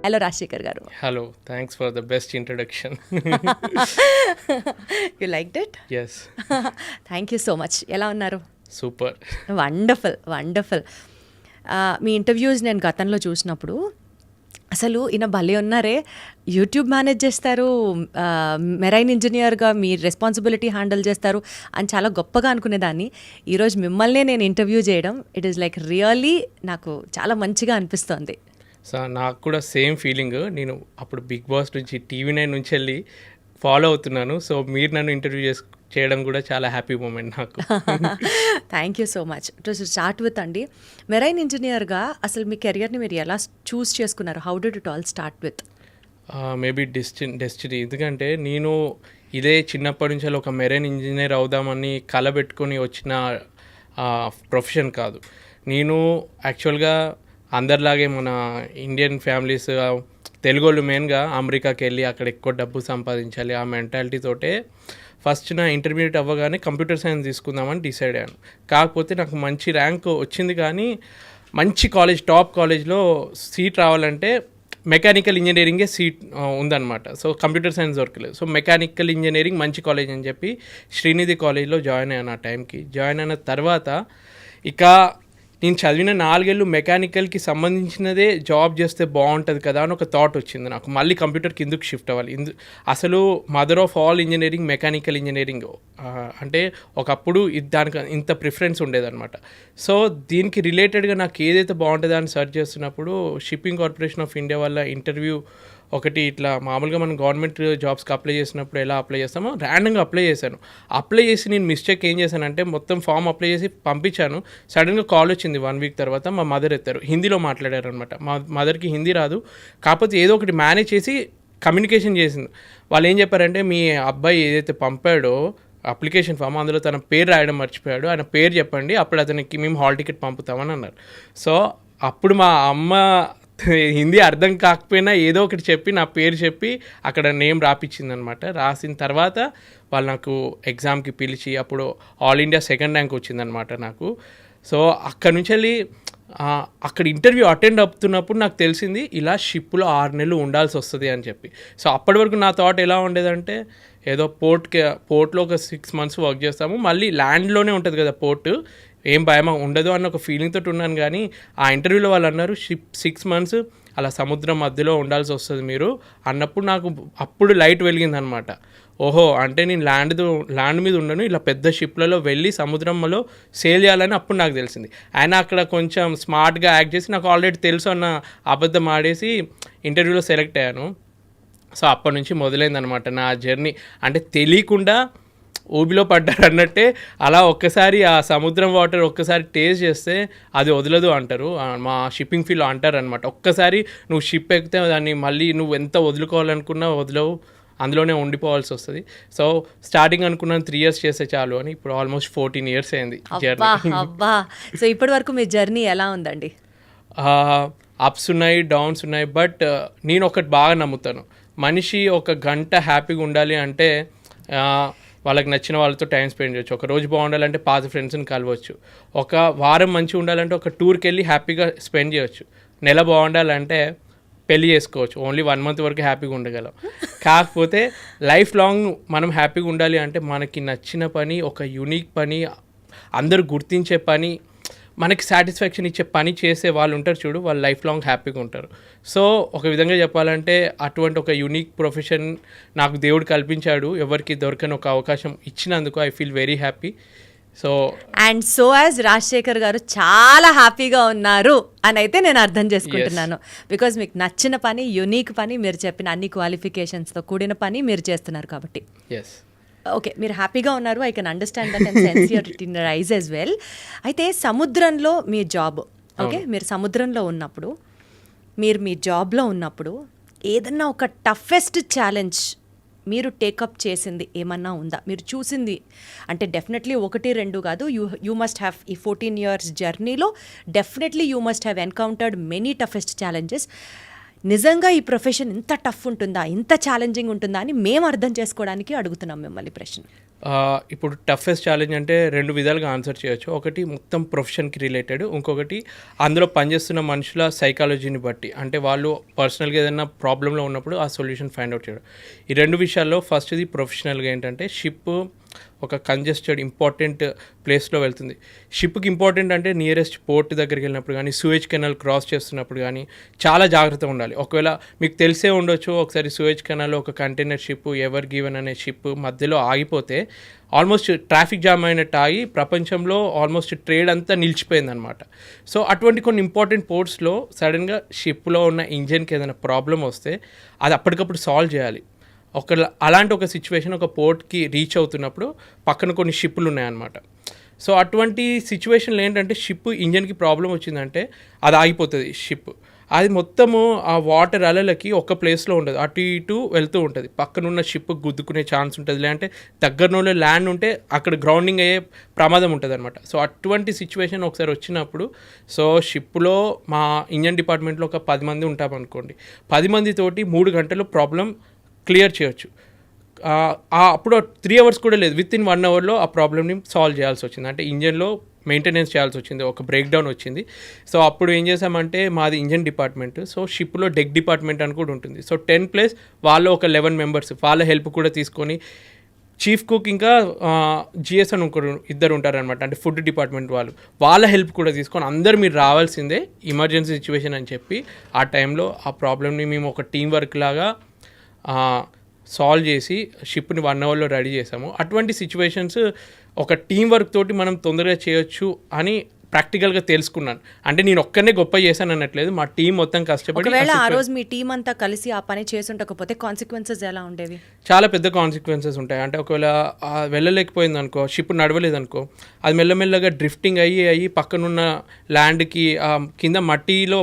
Hello Rajasekhar గారు. Hello, thanks for the best introduction. You like it? Yes. Thank you so much. ఎలా ఉన్నారు? Super. Wonderful wonderful. మీ interviews నేను గతంలో చూసినప్పుడు అసలు ఈయన భలే ఉన్నారే, యూట్యూబ్ మేనేజ్ చేస్తారు, మెరైన్ ఇంజనీర్గా మీ రెస్పాన్సిబిలిటీ హ్యాండిల్ చేస్తారు అని చాలా గొప్పగా అనుకునేదాన్ని. ఈరోజు మిమ్మల్నే నేను ఇంటర్వ్యూ చేయడం, ఇట్ ఈస్ లైక్ రియల్లీ నాకు చాలా మంచిగా అనిపిస్తోంది. సో నాకు కూడా సేమ్ ఫీలింగ్. నేను అప్పుడు బిగ్ బాస్ నుంచి TV9 నుంచి వెళ్ళి ఫాలో అవుతున్నాను. సో మీరు నన్ను ఇంటర్వ్యూ చేయడం కూడా చాలా హ్యాపీ మూమెంట్ నాకు. Thank you so much. To start with అండి, మెరైన్ ఇంజనీర్గా అసలు మీ కెరియర్ని మీరు ఎలా చూస్ చేసుకున్నారు? How did it all start with? Maybe destiny. ఎందుకంటే నేను ఇదే చిన్నప్పటి నుంచి ఒక మెరైన్ ఇంజనీర్ అవుదామని కల పెట్టుకొని వచ్చిన ప్రొఫెషన్ కాదు. నేను యాక్చువల్గా అందరిలాగే మన ఇండియన్ ఫ్యామిలీస్, తెలుగు వాళ్ళు మెయిన్గా అమెరికాకి వెళ్ళి అక్కడ ఎక్కువ డబ్బు సంపాదించాలి ఆ మెంటాలిటీతోటే ఫస్ట్ నా ఇంటర్మీడియట్ అవ్వగానే కంప్యూటర్ సైన్స్ తీసుకుందామని డిసైడ్ అయ్యాను. కాకపోతే నాకు మంచి ర్యాంక్ వచ్చింది, కానీ మంచి కాలేజ్, టాప్ కాలేజ్లో సీట్ రావాలంటే మెకానికల్ ఇంజనీరింగే సీట్ ఉందన్నమాట. సో కంప్యూటర్ సైన్స్ దొరకలేదు. సో మెకానికల్ ఇంజనీరింగ్ మంచి కాలేజ్ అని చెప్పి శ్రీనిధి కాలేజ్లో జాయిన్ అయ్యాను. ఆ టైంకి జాయిన్ అయిన తర్వాత ఇక నేను చదివిన 4 ఏళ్ళు మెకానికల్కి సంబంధించినదే జాబ్ చేస్తే బాగుంటుంది కదా అని ఒక థాట్ వచ్చింది నాకు. మళ్ళీ కంప్యూటర్కి ఎందుకు షిఫ్ట్ అవ్వాలి? అసలు mother of all engineering mechanical engineering. అంటే ఒకప్పుడు దానికి ఇంత ప్రిఫరెన్స్ ఉండేదన్నమాట. సో దీనికి రిలేటెడ్గా నాకు ఏదైతే బాగుంటుందో అని సెర్చ్ చేస్తున్నప్పుడు షిప్పింగ్ కార్పొరేషన్ ఆఫ్ ఇండియా వల్ల ఇంటర్వ్యూ ఒకటి, ఇట్లా మామూలుగా మనం గవర్నమెంట్ జాబ్స్కి అప్లై చేసినప్పుడు ఎలా అప్లై చేస్తామో ర్యాండమ్గా అప్లై చేశాను. అప్లై చేసి నేను మిస్టేక్ ఏం చేశానంటే మొత్తం ఫామ్ అప్లై చేసి పంపించాను. సడన్గా కాల్ వచ్చింది 1 వీక్ తర్వాత. మా మదర్ ఎత్తారు, హిందీలో మాట్లాడారు అనమాట. మా మదర్కి హిందీ రాదు, కాకపోతే ఏదో ఒకటి మేనేజ్ చేసి కమ్యూనికేషన్ చేసింది. వాళ్ళు ఏం చెప్పారంటే, మీ అబ్బాయి ఏదైతే పంపాడో అప్లికేషన్ ఫామ్, అందులో తన పేరు రాయడం మర్చిపోయాడు, ఆయన పేరు చెప్పండి, అప్పుడు అతనికి మేము హాల్ టికెట్ పంపుతామని అన్నారు. సో అప్పుడు మా అమ్మ హిందీ అర్థం కాకపోయినా ఏదో ఒకటి చెప్పి నా పేరు చెప్పి అక్కడ నేమ్ రాపిచ్చింది అనమాట. రాసిన తర్వాత వాళ్ళు నాకు ఎగ్జామ్కి పిలిచి అప్పుడు ఆల్ ఇండియా 2nd ర్యాంక్ వచ్చిందనమాట నాకు. సో అక్కడ నుంచి వెళ్ళి అక్కడ ఇంటర్వ్యూ అటెండ్ అవుతున్నప్పుడు నాకు తెలిసింది ఇలా షిప్లో 6 నెలలు ఉండాల్సి వస్తుంది అని చెప్పి. సో అప్పటి వరకు నా థాట్ ఎలా ఉండేదంటే, ఏదో పోర్ట్లో ఒక 6 మంత్స్ వర్క్ చేస్తాము, మళ్ళీ ల్యాండ్లోనే ఉంటుంది కదా పోర్టు, ఏం భయం ఉండదు అన్న ఒక ఫీలింగ్ తోటి ఉన్నాను. కానీ ఆ ఇంటర్వ్యూలో వాళ్ళు అన్నారు 6 మంత్స్ అలా సముద్రం మధ్యలో ఉండాల్సి వస్తుంది మీరు అన్నప్పుడు నాకు అప్పుడు లైట్ వెలిగిందనమాట. ఓహో, అంటే నేను ల్యాండ్ మీద ఉండను, ఇలా పెద్ద షిప్లలో వెళ్ళి సముద్రంలో సేల్ చేయాలని అప్పుడు నాకు తెలిసింది. ఆయన అక్కడ కొంచెం స్మార్ట్గా యాక్ట్ చేసి నాకు ఆల్రెడీ తెలుసు అన్న అబద్ధం ఆడేసి ఇంటర్వ్యూలో సెలెక్ట్ అయ్యాను. సో అప్పటి నుంచి మొదలైందనమాట నా జర్నీ. అంటే తెలియకుండా ఊబిలో పడ్డారు అన్నట్టే, అలా ఒక్కసారి ఆ సముద్రం వాటర్ ఒక్కసారి టేస్ట్ చేస్తే అది వదలదు అంటారు మా షిప్పింగ్ ఫీల్డ్లో అంటారు అనమాట. ఒక్కసారి నువ్వు షిప్ ఎక్కితే దాన్ని మళ్ళీ నువ్వు ఎంత వదులుకోవాలనుకున్నా వదలవు, అందులోనే ఉండిపోవాల్సి వస్తుంది. సో స్టార్టింగ్ అనుకున్నాను 3 years చేస్తే చాలు అని, ఇప్పుడు ఆల్మోస్ట్ 14 years అయింది జర్నీ. అబ్బా, సో ఇప్పటి వరకు మీ జర్నీ ఎలా ఉందండి? అప్స్ ఉన్నాయి, డౌన్స్ ఉన్నాయి. బట్ నేను ఒకటి బాగా నమ్ముతాను, మనిషి 1 గంట హ్యాపీగా ఉండాలి అంటే వాళ్ళకి నచ్చిన వాళ్ళతో టైం స్పెండ్ చేయొచ్చు. ఒక రోజు బాగుండాలంటే పాత ఫ్రెండ్స్ని కలవచ్చు. ఒక వారం మంచిగా ఉండాలంటే ఒక టూర్కి వెళ్ళి హ్యాపీగా స్పెండ్ చేయొచ్చు. నెల బాగుండాలంటే పెళ్ళి చేసుకోవచ్చు. ఓన్లీ 1 month వరకు హ్యాపీగా ఉండగలం. కాకపోతే లైఫ్ లాంగ్ మనం హ్యాపీగా ఉండాలి అంటే మనకి నచ్చిన పని, ఒక యూనిక్ పని, అందరూ గుర్తించే పని, మనకి సాటిస్ఫాక్షన్ ఇచ్చే పని చేసే వాళ్ళు ఉంటారు చూడు, వాళ్ళు లైఫ్ లాంగ్ హ్యాపీగా ఉంటారు. సో ఒక విధంగా చెప్పాలంటే అటువంటి ఒక యూనిక్ ప్రొఫెషన్ నాకు దేవుడు కల్పించాడు. ఎవరికి దొరకని ఒక అవకాశం ఇచ్చినందుకు I feel very happy. And so as Rajasekhar గారు చాలా హ్యాపీగా ఉన్నారు అని అయితే నేను అర్థం చేసుకుంటున్నాను. బికాజ్ మీకు నచ్చిన పని, యునీక్ పని, మీరు చెప్పిన అన్ని క్వాలిఫికేషన్స్తో కూడిన పని మీరు చేస్తున్నారు కాబట్టి. ఓకే, మీరు హ్యాపీగా ఉన్నారు. I can understand that and sense your in your eyes as well. అయితే సముద్రంలో మీ జాబ్, ఓకే, మీరు సముద్రంలో ఉన్నప్పుడు, మీరు మీ జాబ్లో ఉన్నప్పుడు ఏదన్నా ఒక టఫెస్ట్ ఛాలెంజ్ మీరు టేకప్ చేసింది ఏమన్నా ఉందా? మీరు చూసింది అంటే డెఫినెట్లీ 1-2 కాదు, యూ మస్ట్ హ్యావ్ ఈ 14 years జర్నీలో definitely you must have encountered many toughest challenges. నిజంగా ఈ ప్రొఫెషన్ ఇంత టఫ్ ఉంటుందా, ఇంత ఛాలెంజింగ్ ఉంటుందా అని మేము అర్థం చేసుకోవడానికి అడుగుతున్నాం మిమ్మల్ని ప్రశ్న. ఇప్పుడు టఫెస్ట్ ఛాలెంజ్ అంటే 2 విధాలుగా ఆన్సర్ చేయొచ్చు. ఒకటి మొత్తం ప్రొఫెషన్కి రిలేటెడ్, ఇంకొకటి అందులో పనిచేస్తున్న మనుషుల సైకాలజీని బట్టి, అంటే వాళ్ళు పర్సనల్గా ఏదైనా ప్రాబ్లంలో ఉన్నప్పుడు ఆ సొల్యూషన్ ఫైండ్ అవుట్ చేయడం. ఈ 2 విషయాల్లో ఫస్ట్ది ప్రొఫెషనల్గా ఏంటంటే షిప్ ఒక కంజెస్టెడ్ ఇంపార్టెంట్ ప్లేస్లో వెళ్తుంది. షిప్కి ఇంపార్టెంట్ అంటే నియరెస్ట్ పోర్ట్ దగ్గరికి వెళ్ళినప్పుడు కానీ, సూయేజ్ కెనాల్ క్రాస్ చేస్తున్నప్పుడు కానీ చాలా జాగ్రత్తగా ఉండాలి. ఒకవేళ మీకు తెలిసే ఉండొచ్చు, ఒకసారి సూయేజ్ కెనాల్లో ఒక కంటైనర్ షిప్ ఎవర్ గివెన్ అనే షిప్ మధ్యలో ఆగిపోతే ఆల్మోస్ట్ ట్రాఫిక్ జామ్ అయినట్టు ఆగి ప్రపంచంలో ఆల్మోస్ట్ ట్రేడ్ అంతా నిలిచిపోయిందనమాట. సో అటువంటి కొన్ని ఇంపార్టెంట్ పోర్ట్స్లో సడన్గా షిప్లో ఉన్న ఇంజన్కి ఏదైనా ప్రాబ్లం వస్తే అది అప్పటికప్పుడు సాల్వ్ చేయాలి. అలాంటి ఒక సిచ్యువేషన్ ఒక పోర్ట్కి రీచ్ అవుతున్నప్పుడు పక్కన కొన్ని షిప్పులు ఉన్నాయన్నమాట. సో అటువంటి సిచ్యువేషన్లో ఏంటంటే షిప్ ఇంజన్కి ప్రాబ్లం వచ్చిందంటే అది ఆగిపోతుంది షిప్. అది మొత్తము ఆ వాటర్ అలలకి ఒక ప్లేస్లో ఉండదు, అటు ఇటు వెళ్తూ ఉంటుంది. పక్కనున్న షిప్ గుద్దుకునే ఛాన్స్ ఉంటుంది, లేదంటే దగ్గరలో ల్యాండ్ ఉంటే అక్కడ గ్రౌండింగ్ అయ్యే ప్రమాదం ఉంటుంది అనమాట. సో అటువంటి సిచ్యువేషన్ ఒకసారి వచ్చినప్పుడు, సో షిప్లో మా ఇంజన్ డిపార్ట్మెంట్లో ఒక 10 మంది ఉంటామనుకోండి, 10 మందితోటి 3 గంటలు ప్రాబ్లం క్లియర్ చేయొచ్చు. అప్పుడు 3 అవర్స్ కూడా లేదు, విత్ ఇన్ 1 అవర్లో ఆ ప్రాబ్లమ్ని సాల్వ్ చేయాల్సి వచ్చింది. అంటే ఇంజన్లో మెయింటెనెన్స్ చేయాల్సి వచ్చింది, ఒక బ్రేక్ డౌన్ వచ్చింది. సో అప్పుడు ఏం చేసామంటే మాది ఇంజన్ డిపార్ట్మెంట్, సో షిప్లో డెక్ డిపార్ట్మెంట్ అని కూడా ఉంటుంది. సో 10+ వాళ్ళు ఒక 11 మెంబర్స్ వాళ్ళ హెల్ప్ కూడా తీసుకొని, చీఫ్ కుక్ ఇంకా జిఎస్ అని ఇద్దరు ఉంటారనమాట, అంటే ఫుడ్ డిపార్ట్మెంట్ వాళ్ళ హెల్ప్ కూడా తీసుకొని అందరు మీరు రావాల్సిందే, ఎమర్జెన్సీ సిచ్యువేషన్ అని చెప్పి ఆ టైంలో ఆ ప్రాబ్లమ్ని మేము ఒక టీం వర్క్ లాగా సాల్వ్ చేసి షిప్ని 1 అవర్లో రెడీ చేసాము. అటువంటి సిచ్యువేషన్స్ ఒక టీం వర్క్ తోటి మనం తొందరగా చేయొచ్చు అని ప్రాక్టికల్గా తెలుసుకున్నాను. అంటే నేను ఒక్కనే గొప్ప చేశాను అనట్లేదు, మా టీం మొత్తం కష్టపడి. ఒకవేళ ఆ రోజు మీ టీం అంతా కలిసి ఆ పని చేసుండకపోతే కాన్సిక్వెన్సెస్ ఎలా ఉండేవి? చాలా పెద్ద కాన్సిక్వెన్సెస్ ఉంటాయి. అంటే ఒకవేళ వెళ్ళలేకపోయింది అనుకో, షిప్ నడవలేదు అనుకో, అది మెల్లమెల్లగా డ్రిఫ్టింగ్ అయ్యి పక్కనున్న ల్యాండ్కి కింద మట్టిలో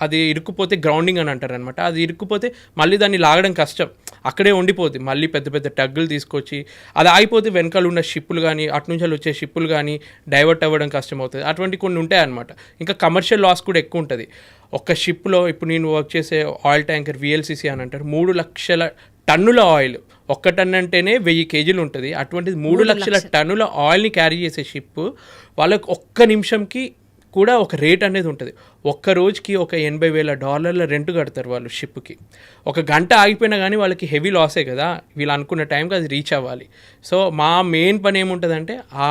అది ఇరుక్కుపోతే గ్రౌండింగ్ అని అంటారు అనమాట. అది ఇరుక్కుపోతే మళ్ళీ దాన్ని లాగడం కష్టం, అక్కడే ఉండిపోతుంది. మళ్ళీ పెద్ద పెద్ద టగ్గులు తీసుకొచ్చి అది ఆగిపోతే వెనకాల ఉన్న షిప్పులు కానీ అటు నుంచి వచ్చే షిప్పులు కానీ డైవర్ట్ అవ్వడం కష్టం అవుతుంది. అటువంటి కొన్ని ఉంటాయి అన్నమాట. ఇంకా కమర్షియల్ లాస్ కూడా ఎక్కువ ఉంటుంది. ఒక షిప్లో ఇప్పుడు నేను వర్క్ చేసే ఆయిల్ ట్యాంకర్ VLCC అని అంటారు, 3 లక్షల టన్నుల ఆయిల్, 1 టన్ అంటేనే 1000 కేజీలు ఉంటుంది. అటువంటిది 3 లక్షల టన్నుల ఆయిల్ని క్యారీ చేసే షిప్ వాళ్ళకి ఒక్క నిమిషంకి కూడా ఒక రేట్ అనేది ఉంటుంది. ఒక్క రోజుకి ఒక $80,000 రెంట్ కడతారు వాళ్ళు షిప్కి. ఒక గంట ఆగిపోయినా కానీ వాళ్ళకి హెవీ లాసే కదా, వీళ్ళు అనుకున్న టైంకి అది రీచ్ అవ్వాలి. సో మా మెయిన్ పని ఏముంటుందంటే ఆ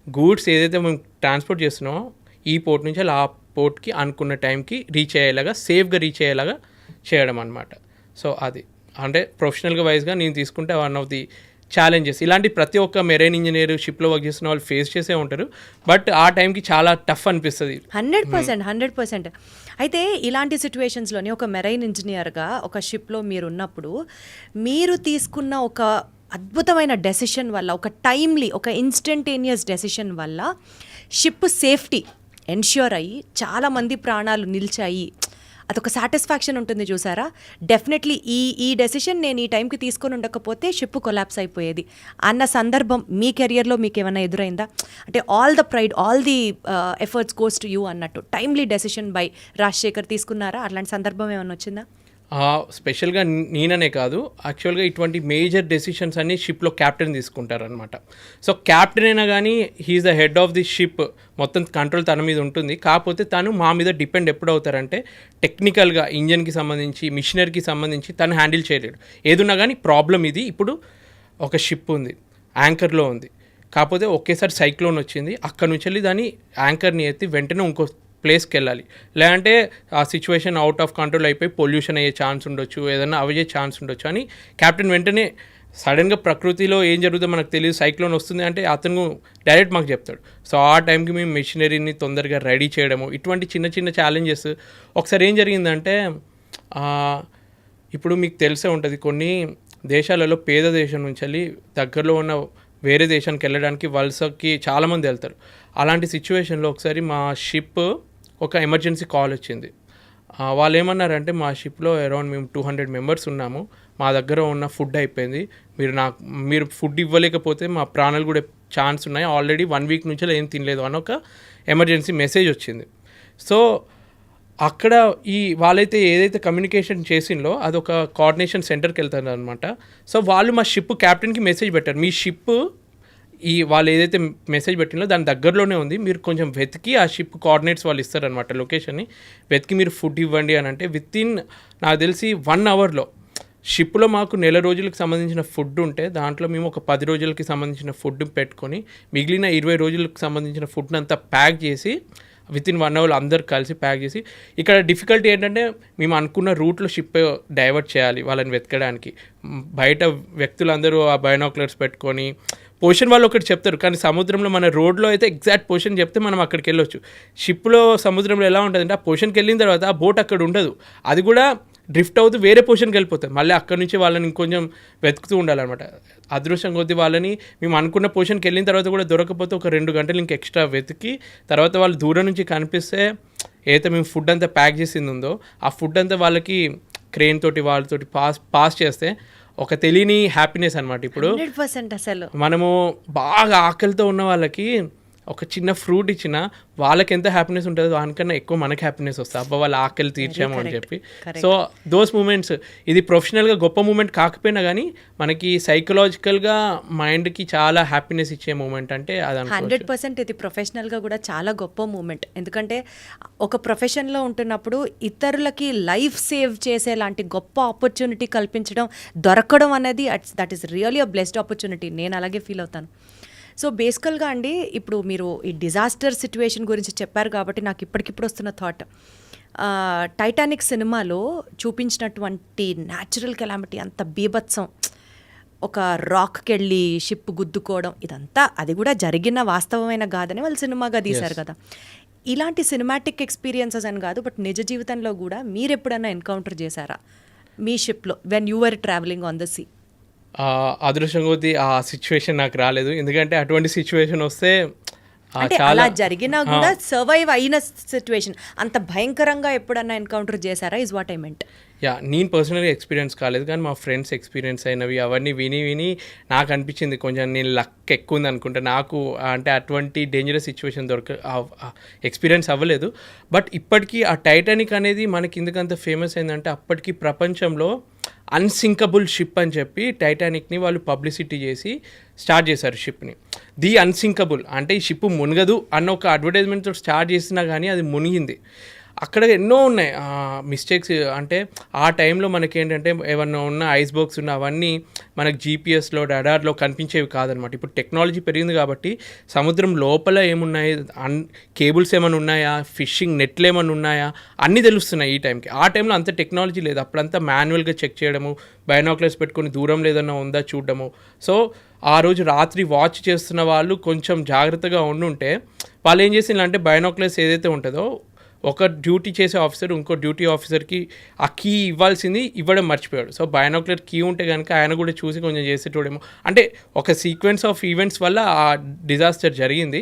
గూడ్స్ ఏదైతే మేము ట్రాన్స్పోర్ట్ చేస్తున్నామో ఈ పోర్ట్ నుంచి ఆ పోర్ట్కి అనుకున్న టైంకి రీచ్ అయ్యేలాగా, సేఫ్గా రీచ్ అయ్యేలాగా చేయడం అనమాట. సో అది అంటే ప్రొఫెషనల్గా వైజ్గా నేను తీసుకుంటే వన్ ఆఫ్ ది ఛాలెంజెస్. ఇలాంటి ప్రతి ఒక్క మెరైన్ ఇంజనీర్ షిప్లో వర్క్ చేస్తున్న వాళ్ళు ఫేస్ చేసే ఉంటారు, బట్ ఆ టైంకి చాలా టఫ్ అనిపిస్తుంది. 100%. అయితే ఇలాంటి సిచ్యువేషన్స్లోని ఒక మెరైన్ ఇంజనీర్గా ఒక షిప్లో మీరు ఉన్నప్పుడు మీరు తీసుకున్న ఒక అద్భుతమైన డెసిషన్ వల్ల, ఒక టైమ్లీ, ఒక ఇన్స్టంటేనియస్ డెసిషన్ వల్ల షిప్ సేఫ్టీ ఎన్ష్యూర్ అయ్యి చాలామంది ప్రాణాలు నిలిచాయి, అదొక సాటిస్ఫాక్షన్ ఉంటుంది చూసారా. డెఫినెట్లీ ఈ డెసిషన్ నేను ఈ టైంకి తీసుకొని ఉండకపోతే షిప్ కొలాప్స్ అయిపోయేది అన్న సందర్భం మీ కెరియర్లో మీకు ఏమైనా ఎదురైందా? అంటే all the pride, all the efforts goes to you అన్నట్టు టైమ్లీ డెసిషన్ బై రాజశేఖర్ తీసుకున్నారా? అట్లాంటి సందర్భం ఏమైనా వచ్చిందా? స్పెషల్గా నేననే కాదు, యాక్చువల్గా ఇటువంటి మేజర్ డెసిషన్స్ అన్ని షిప్లో క్యాప్టెన్ తీసుకుంటారనమాట. సో క్యాప్టెన్ అయినా కానీ he's the head of the ship, మొత్తం కంట్రోల్ తన మీద ఉంటుంది. కాకపోతే తను మా మీద డిపెండ్ ఎప్పుడు అవుతారంటే టెక్నికల్గా ఇంజన్కి సంబంధించి, మిషనరీకి సంబంధించి తను హ్యాండిల్ చేయలేడు. ఏదున్నా కానీ ప్రాబ్లం ఇది, ఇప్పుడు ఒక షిప్ ఉంది, యాంకర్లో ఉంది, కాకపోతే ఒకేసారి సైక్లోన్ వచ్చింది, అక్కడ నుంచి వెళ్ళి దాన్ని యాంకర్ని ఎత్తి వెంటనే ఇంకో ప్లేస్కి వెళ్ళాలి, లేదంటే ఆ సిచ్యువేషన్ అవుట్ ఆఫ్ కంట్రోల్ అయిపోయి పొల్యూషన్ అయ్యే ఛాన్స్ ఉండొచ్చు, ఏదైనా అయ్యే ఛాన్స్ ఉండొచ్చు అని క్యాప్టెన్ వెంటనే సడన్గా ప్రకృతిలో ఏం జరుగుతుందో మనకు తెలియదు, సైక్లోన్ వస్తుంది అంటే అతను డైరెక్ట్ మాకు చెప్తాడు. సో ఆ టైంకి మేము మెషినరీని తొందరగా రెడీ చేయడము, ఇటువంటి చిన్న చిన్న ఛాలెంజెస్. ఒకసారి ఏం జరిగిందంటే, ఇప్పుడు మీకు తెలిసే ఉంటుంది, కొన్ని దేశాలలో పేద దేశం నుంచి వెళ్ళి దగ్గరలో ఉన్న వేరే దేశానికి వెళ్ళడానికి వలసకి చాలామంది వెళ్తారు. అలాంటి సిచ్యువేషన్లో ఒకసారి మా షిప్ ఒక ఎమర్జెన్సీ కాల్ వచ్చింది. వాళ్ళు ఏమన్నారంటే, మా షిప్లో అరౌండ్ మేము 200 మెంబర్స్ ఉన్నాము, మా దగ్గర ఉన్న ఫుడ్ అయిపోయింది, మీరు ఫుడ్ ఇవ్వలేకపోతే మా ప్రాణాలు కూడా ఛాన్స్ ఉన్నాయి, ఆల్రెడీ 1 వీక్ నుంచి ఏం తినలేదు అని ఒక ఎమర్జెన్సీ మెసేజ్ వచ్చింది. సో అక్కడ ఈ వాళ్ళైతే ఏదైతే కమ్యూనికేషన్ చేసిందో అదొక కోఆర్డినేషన్ సెంటర్కి వెళ్తారు అనమాట. సో వాళ్ళు మా షిప్ క్యాప్టెన్కి మెసేజ్ పెట్టారు, మీ షిప్ ఈ వాళ్ళు ఏదైతే మెసేజ్ పెట్టిందో దాని దగ్గరలోనే ఉంది, మీరు కొంచెం వెతికి ఆ షిప్ కోఆర్డినేట్స్ వాళ్ళు ఇస్తారనమాట, లొకేషన్ని వెతికి మీరు ఫుడ్ ఇవ్వండి అని. అంటే వితిన్ నాకు తెలిసి 1 అవర్లో షిప్లో మాకు నెల రోజులకు సంబంధించిన ఫుడ్ ఉంటే దాంట్లో మేము ఒక 10 రోజులకి సంబంధించిన ఫుడ్ పెట్టుకొని మిగిలిన 20 రోజులకు సంబంధించిన ఫుడ్ని అంతా ప్యాక్ చేసి వితిన్ 1 అవర్లో అందరు కలిసి ప్యాక్ చేసి. ఇక్కడ డిఫికల్టీ ఏంటంటే మేము అనుకున్న రూట్లో షిప్ డైవర్ట్ చేయాలి వాళ్ళని వెతకడానికి. బయట వ్యక్తులందరూ ఆ బైనాక్యులర్స్ పెట్టుకొని పొజిషన్ వాళ్ళు ఒకటి చెప్తారు, కానీ సముద్రంలో మన రోడ్లో అయితే ఎగ్జాక్ట్ పొజిషన్ చెప్తే మనం అక్కడికి వెళ్ళొచ్చు. షిప్లో సముద్రంలో ఎలా ఉంటుందంటే ఆ పొజిషన్కి వెళ్ళిన తర్వాత ఆ బోట్ అక్కడ ఉండదు, అది కూడా డ్రిఫ్ట్ అవుతూ వేరే పొజిషన్కి వెళ్ళిపోతుంది. మళ్ళీ అక్కడ నుంచి వాళ్ళని ఇంకొంచెం వెతుకుతూ ఉండాలన్నమాట. అదృష్టం కొద్దీ వాళ్ళని మేము అనుకున్న పొజిషన్కి వెళ్ళిన తర్వాత కూడా దొరకకపోతే ఒక 2 గంటలు ఇంక ఎక్స్ట్రా వెతికి తర్వాత వాళ్ళు దూరం నుంచి కనిపిస్తే ఏదైతే మేము ఫుడ్ అంతా ప్యాక్ చేసింది ఉందో ఆ ఫుడ్ అంతా వాళ్ళకి క్రెయిన్ తోటి వాళ్ళతోటి పాస్ చేస్తే ఒక తెలియని హ్యాపీనెస్ అనమాట. ఇప్పుడు 100% అసలు మనము బాగా ఆకలితో ఉన్న వాళ్ళకి ఒక చిన్న ఫ్రూట్ ఇచ్చినా వాళ్ళకి ఎంత హ్యాపీనెస్ ఉంటుందో దానికన్నా ఎక్కువ మనకి హ్యాపీనెస్ వస్తుంది, అబ్బా వాళ్ళ ఆకలి తీర్చాము అని చెప్పి. సో దోస్ మూమెంట్స్, ఇది ప్రొఫెషనల్గా గొప్ప మూమెంట్ కాకపోయినా కానీ మనకి సైకలాజికల్గా మైండ్కి చాలా హ్యాపీనెస్ ఇచ్చే మూమెంట్ అంటే అది 100% ఇది ప్రొఫెషనల్గా కూడా చాలా గొప్ప మూమెంట్. ఎందుకంటే ఒక ప్రొఫెషన్లో ఉంటున్నప్పుడు ఇతరులకి లైఫ్ సేవ్ చేసేలాంటి గొప్ప ఆపర్చునిటీ కల్పించడం దొరకడం అనేది that is really a blessed opportunity. నేను అలాగే ఫీల్ అవుతాను. సో బేసికల్గా అండి, ఇప్పుడు మీరు ఈ డిజాస్టర్ సిచ్యువేషన్ గురించి చెప్పారు కాబట్టి నాకు ఇప్పటికిప్పుడు వస్తున్న థాట్, టైటానిక్ సినిమాలో చూపించినటువంటి న్యాచురల్ కెలామిటీ అంత బీభత్సం, ఒక రాక్కి వెళ్ళి షిప్ గుద్దుకోవడం, ఇదంతా అది కూడా జరిగిన వాస్తవమైన కాదని వాళ్ళు సినిమాగా తీశారు కదా. ఇలాంటి సినిమాటిక్ ఎక్స్పీరియన్సెస్ అని కాదు, బట్ నిజ జీవితంలో కూడా మీరు ఎప్పుడైనా ఎన్కౌంటర్ చేశారా మీ షిప్లో when you are travelling on the sea? అదృష్టం కొద్దీ ఆ సిచ్యువేషన్ నాకు రాలేదు, ఎందుకంటే అటువంటి సిచ్యువేషన్ వస్తే అలా జరిగినా కూడా సర్వైవ్ అయిన సిచ్యువేషన్ అంత భయంకరంగా ఎప్పుడన్నా ఎన్కౌంటర్ చేశారా ఇస్ వాట్ ఐ మెంట్. నేను పర్సనల్గా ఎక్స్పీరియన్స్ కాలేదు, కానీ మా ఫ్రెండ్స్ ఎక్స్పీరియన్స్ అయినవి అవన్నీ విని నాకు అనిపించింది కొంచెం నేను లక్ ఎక్కువ ఉంది అనుకుంటా. నాకు అంటే అటువంటి డేంజరస్ సిచ్యువేషన్ ఎక్స్పీరియన్స్ అవ్వలేదు. బట్ ఇప్పటికీ ఆ టైటానిక్ అనేది మనకి ఎందుకంత ఫేమస్ అయిందంటే అప్పటికి ప్రపంచంలో అన్సింకబుల్ షిప్ అని చెప్పి టైటానిక్ని వాళ్ళు పబ్లిసిటీ చేసి స్టార్ట్ చేశారు షిప్ని. ది అన్సింకబుల్ అంటే ఈ షిప్ మునగదు అన్న ఒక అడ్వర్టైజ్మెంట్తో స్టార్ట్ చేసినా కానీ అది మునిగింది. అక్కడ ఎన్నో ఉన్నాయి మిస్టేక్స్. అంటే ఆ టైంలో మనకేంటంటే ఏమన్నా ఉన్న ఐస్ బాక్స్ ఉన్న అవన్నీ మనకు జీపీఎస్లో రడార్లో కనిపించేవి కాదనమాట. ఇప్పుడు టెక్నాలజీ పెరిగింది కాబట్టి సముద్రం లోపల ఏమున్నాయి, కేబుల్స్ ఏమైనా ఉన్నాయా, ఫిషింగ్ నెట్లు ఏమైనా ఉన్నాయా అన్నీ తెలుస్తున్నాయి ఈ టైంకి. ఆ టైంలో అంత టెక్నాలజీ లేదు, అప్పుడంతా మాన్యువల్గా చెక్ చేయడము, బైనాక్యులర్స్ పెట్టుకొని దూరంలో ఏదన్నా ఉందా చూడడము. సో ఆ రోజు రాత్రి వాచ్ చేస్తున్న వాళ్ళు కొంచెం జాగ్రత్తగా ఉండుంటే వాళ్ళు ఏం చేసిందంటే బైనాక్యులర్స్ ఏదైతే ఉంటుందో ఒక డ్యూటీ చేసే ఆఫీసర్ ఇంకో డ్యూటీ ఆఫీసర్కి ఆ కీ ఇవ్వాల్సింది ఇవ్వడం మర్చిపోయాడు. సో బైనాక్యులర్ కీ ఉంటే కనుక ఆయన కూడా చూసి కొంచెం చేసేటోడేమో. అంటే ఒక సీక్వెన్స్ ఆఫ్ ఈవెంట్స్ వల్ల ఆ డిజాస్టర్ జరిగింది.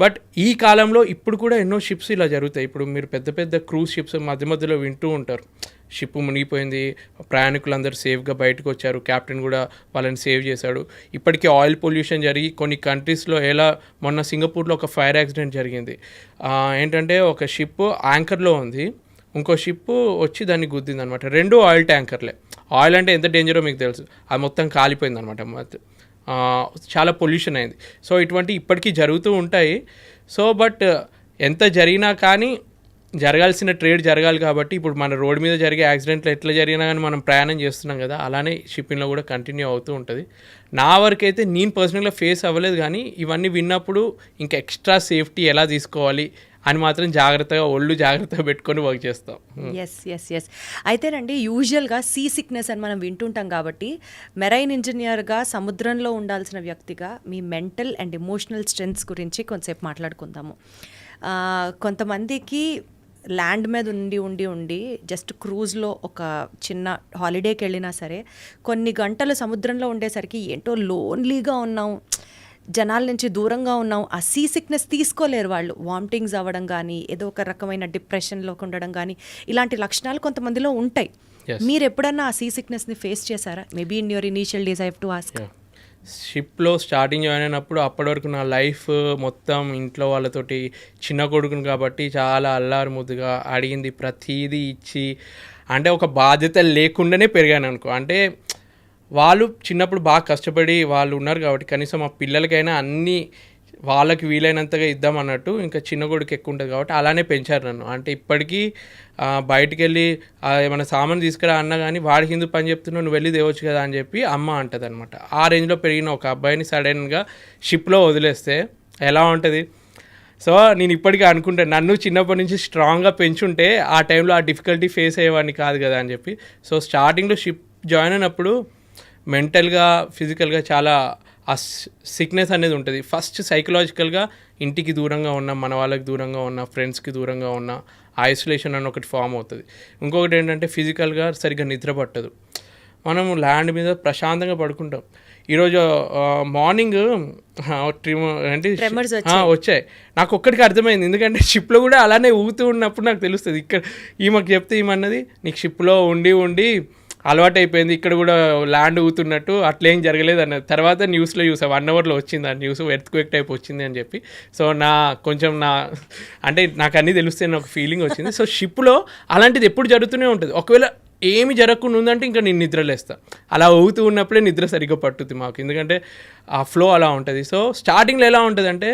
బట్ ఈ కాలంలో ఇప్పుడు కూడా ఎన్నో షిప్స్ ఇలా జరుగుతాయి. ఇప్పుడు మీరు పెద్ద పెద్ద క్రూజ్ షిప్స్ మధ్య మధ్యలో వింటూ ఉంటారు, షిప్ మునిగిపోయింది, ప్రయాణికులందరూ సేఫ్గా బయటకు వచ్చారు, కెప్టెన్ కూడా వాళ్ళని సేవ్ చేశాడు. ఇప్పటికీ ఆయిల్ పొల్యూషన్ జరిగి కొన్ని కంట్రీస్లో ఎలా మొన్న సింగపూర్లో ఒక ఫైర్ యాక్సిడెంట్ జరిగింది. ఏంటంటే ఒక షిప్ యాంకర్లో ఉంది, ఇంకో షిప్ వచ్చి దాన్ని గుద్దింది అనమాట. 2 ఆయిల్ ట్యాంకర్లే. ఆయిల్ అంటే ఎంత డేంజరో మీకు తెలుసు, అది మొత్తం కాలిపోయింది అనమాట. చాలా పొల్యూషన్ అయింది. సో ఇటువంటి ఇప్పటికీ జరుగుతూ ఉంటాయి. సో బట్ ఎంత జరిగినా కానీ జరగాల్సిన ట్రేడ్ జరగాలి కాబట్టి ఇప్పుడు మన రోడ్ మీద జరిగే యాక్సిడెంట్లు ఎట్లా జరిగినా కానీ మనం ప్రయాణం చేస్తున్నాం కదా, అలానే షిప్పింగ్లో కూడా కంటిన్యూ అవుతూ ఉంటుంది. నా వరకు అయితే నేను పర్సనల్గా ఫేస్ అవ్వలేదు, కానీ ఇవన్నీ విన్నప్పుడు ఇంకా ఎక్స్ట్రా సేఫ్టీ ఎలా తీసుకోవాలి అని మాత్రం జాగ్రత్తగా పెట్టుకొని వర్క్ చేస్తాం. ఎస్ అయితేనండి, యూజువల్గా సీ సిక్నెస్ అని మనం వింటుంటాం కాబట్టి మెరైన్ ఇంజనీర్గా సముద్రంలో ఉండాల్సిన వ్యక్తిగా మీ మెంటల్ అండ్ ఎమోషనల్ స్ట్రెంగ్త్స్ గురించి కొంతసేపు మాట్లాడుకుందాము. కొంతమందికి ల్యాండ్ మీద ఉండి జస్ట్ క్రూజ్లో ఒక చిన్న హాలిడేకి వెళ్ళినా సరే కొన్ని గంటలు సముద్రంలో ఉండేసరికి ఏంటో లోన్లీగా ఉన్నాం, జనాల నుంచి దూరంగా ఉన్నాం, ఆ సీ సిక్నెస్ తీసుకోలేరు వాళ్ళు. వామిటింగ్స్ అవ్వడం కానీ, ఏదో ఒక రకమైన డిప్రెషన్లోకి ఉండడం కానీ, ఇలాంటి లక్షణాలు కొంతమందిలో ఉంటాయి. మీరు ఎప్పుడన్నా ఆ సీ సిక్నెస్ని ఫేస్ చేశారా? Maybe in your initial days I have to ask. షిప్లో స్టార్టింగ్ జాయిన్ అయినప్పుడు అప్పటి వరకు నా లైఫ్ మొత్తం ఇంట్లో వాళ్ళతోటి చిన్న కొడుకుని కాబట్టి చాలా అల్లారు ముద్దుగా అడిగింది ప్రతీదీ ఇచ్చి అంటే ఒక బాధ్యత లేకుండానే పెరిగాను అనుకో. అంటే వాళ్ళు చిన్నప్పుడు బాగా కష్టపడి వాళ్ళు ఉన్నారు కాబట్టి కనీసం మా పిల్లలకైనా అన్నీ వాళ్ళకి వీలైనంతగా ఇద్దాం అన్నట్టు. ఇంకా చిన్న కొడుకు ఎక్కువ ఉంటుంది కాబట్టి అలానే పెంచారు నన్ను. అంటే ఇప్పటికీ బయటికి వెళ్ళి ఏమైనా సామాన్ తీసుకురా అన్నా కానీ వాడికి ఎందుకు పని చెప్తున్నావు, నువ్వు వెళ్ళి తేవచ్చు కదా అని చెప్పి అమ్మ అంటుంది అనమాట. ఆ రేంజ్లో పెరిగిన ఒక అబ్బాయిని సడన్గా షిప్లో వదిలేస్తే ఎలా ఉంటుంది. సో నేను ఇప్పటికీ అనుకుంటాను నన్ను చిన్నప్పటి నుంచి స్ట్రాంగ్గా పెంచుంటే ఆ టైంలో ఆ డిఫికల్టీ ఫేస్ అయ్యేవాడిని కాదు కదా అని చెప్పి. సో స్టార్టింగ్లో షిప్ జాయిన్ అయినప్పుడు మెంటల్గా ఫిజికల్గా చాలా ఆ సిక్నెస్ అనేది ఉంటుంది. ఫస్ట్ సైకలాజికల్గా ఇంటికి దూరంగా ఉన్న, మన వాళ్ళకి దూరంగా ఉన్న, ఫ్రెండ్స్కి దూరంగా ఉన్న ఐసోలేషన్ అని ఒకటి ఫామ్ అవుతుంది. ఇంకొకటి ఏంటంటే ఫిజికల్గా సరిగ్గా నిద్ర పట్టదు. మనం ల్యాండ్ మీద ప్రశాంతంగా పడుకుంటాం. ఈరోజు మార్నింగ్ వచ్చాయి నాకు ఒక్కడికి అర్థమైంది. ఎందుకంటే షిప్లో కూడా అలానే ఊగుతూ ఉన్నప్పుడు నాకు తెలుస్తుంది. ఇక్కడ ఈమెకు చెప్తే ఏమన్నది, నీకు షిప్లో ఉండి ఉండి అలవాటు అయిపోయింది, ఇక్కడ కూడా ల్యాండ్ ఊగుతున్నట్టు అట్లేం జరగలేదు అన్నది. తర్వాత న్యూస్లో చూసా 1 అవర్లో వచ్చింది ఆ న్యూస్, ఎర్త్క్వేక్ టైప్ వచ్చింది అని చెప్పి. సో అంటే నాకు అన్నీ తెలుస్తే ఒక ఫీలింగ్ వచ్చింది. సో షిప్లో అలాంటిది ఎప్పుడు జరుగుతూనే ఉంటుంది. ఒకవేళ ఏమి జరగకుండా ఉందంటే ఇంకా నేను నిద్రలేస్తా. అలా ఊగుతూ ఉన్నప్పుడే నిద్ర సరిగ్గా పట్టుద్ది మాకు, ఎందుకంటే ఆ ఫ్లో అలా ఉంటుంది. సో స్టార్టింగ్లో ఎలా ఉంటుంది అంటే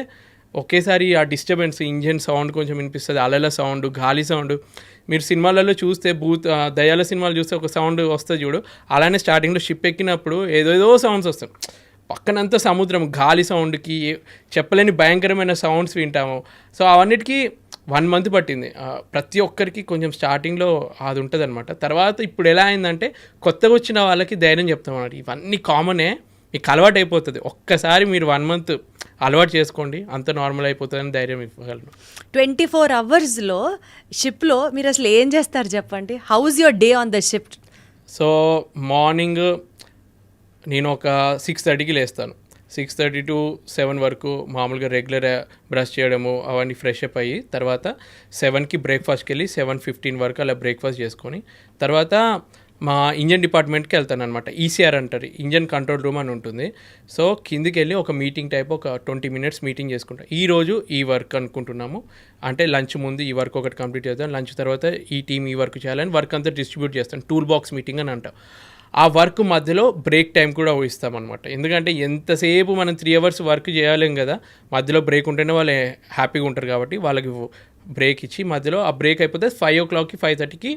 ఒకేసారి ఆ డిస్టర్బెన్స్, ఇంజన్ సౌండ్ కొంచెం వినిపిస్తుంది, అలల సౌండ్, గాలి సౌండ్. మీరు సినిమాలలో చూస్తే దయాల సినిమాలు చూస్తే ఒక సౌండ్ వస్తుంది చూడు, అలానే స్టార్టింగ్లో షిప్ ఎక్కినప్పుడు ఏదేదో సౌండ్స్ వస్తాయి. పక్కనంతా సముద్రం, గాలి సౌండ్కి చెప్పలేని భయంకరమైన సౌండ్స్ వింటాము. సో అవన్నిటికీ 1 మంత్ పట్టింది. ప్రతి ఒక్కరికి కొంచెం స్టార్టింగ్లో అది ఉంటుంది అనమాట. తర్వాత ఇప్పుడు ఎలా అయిందంటే కొత్తగా వచ్చిన వాళ్ళకి ధైర్యం చెప్తాం అన్నమాట. ఇవన్నీ కామనే, మీకు అలవాటు అయిపోతుంది. ఒక్కసారి మీరు 1 మంత్ అలవాటు చేసుకోండి, అంత నార్మల్ అయిపోతుందని ధైర్యం ఇవ్వగలను. 24 అవర్స్లో షిప్లో మీరు అసలు ఏం చేస్తారు చెప్పండి. House your day on the ship? So morning నేను ఒక 6:30కి లేస్తాను. 6:30 to 7 వరకు మామూలుగా రెగ్యులర్ బ్రష్ చేయడము అవన్నీ ఫ్రెష్ అప్ అయ్యి తర్వాత 7కి బ్రేక్ఫాస్ట్కి వెళ్ళి 7:15 వరకు అలా బ్రేక్ఫాస్ట్ చేసుకొని తర్వాత మా ఇంజన్ డిపార్ట్మెంట్కి వెళ్తాను అనమాట. ఈసీఆర్ అంటారు, ఇంజన్ కంట్రోల్ రూమ్ అని ఉంటుంది. సో కిందికి వెళ్ళి ఒక మీటింగ్ టైప్ ఒక 20 minutes మీటింగ్ చేసుకుంటాం. ఈరోజు ఈ వర్క్ అనుకుంటున్నాము అంటే లంచ్ ముందు ఈ వర్క్ ఒకటి కంప్లీట్ చేద్దాం, లంచ్ తర్వాత ఈ టీం ఈ వర్క్ చేయాలని వర్క్ అంతా డిస్ట్రిబ్యూట్ చేస్తాం. టూల్ బాక్స్ మీటింగ్ అని అంటాం. ఆ వర్క్ మధ్యలో బ్రేక్ టైం కూడా ఊహిస్తామన్నమాట. ఎందుకంటే ఎంతసేపు మనం 3 hours వర్క్ చేయలేం కదా, మధ్యలో బ్రేక్ ఉంటేనే వాళ్ళు హ్యాపీగా ఉంటారు కాబట్టి వాళ్ళకి బ్రేక్ ఇచ్చి మధ్యలో ఆ బ్రేక్ అయిపోతే 5 o'clockకి 5:30కి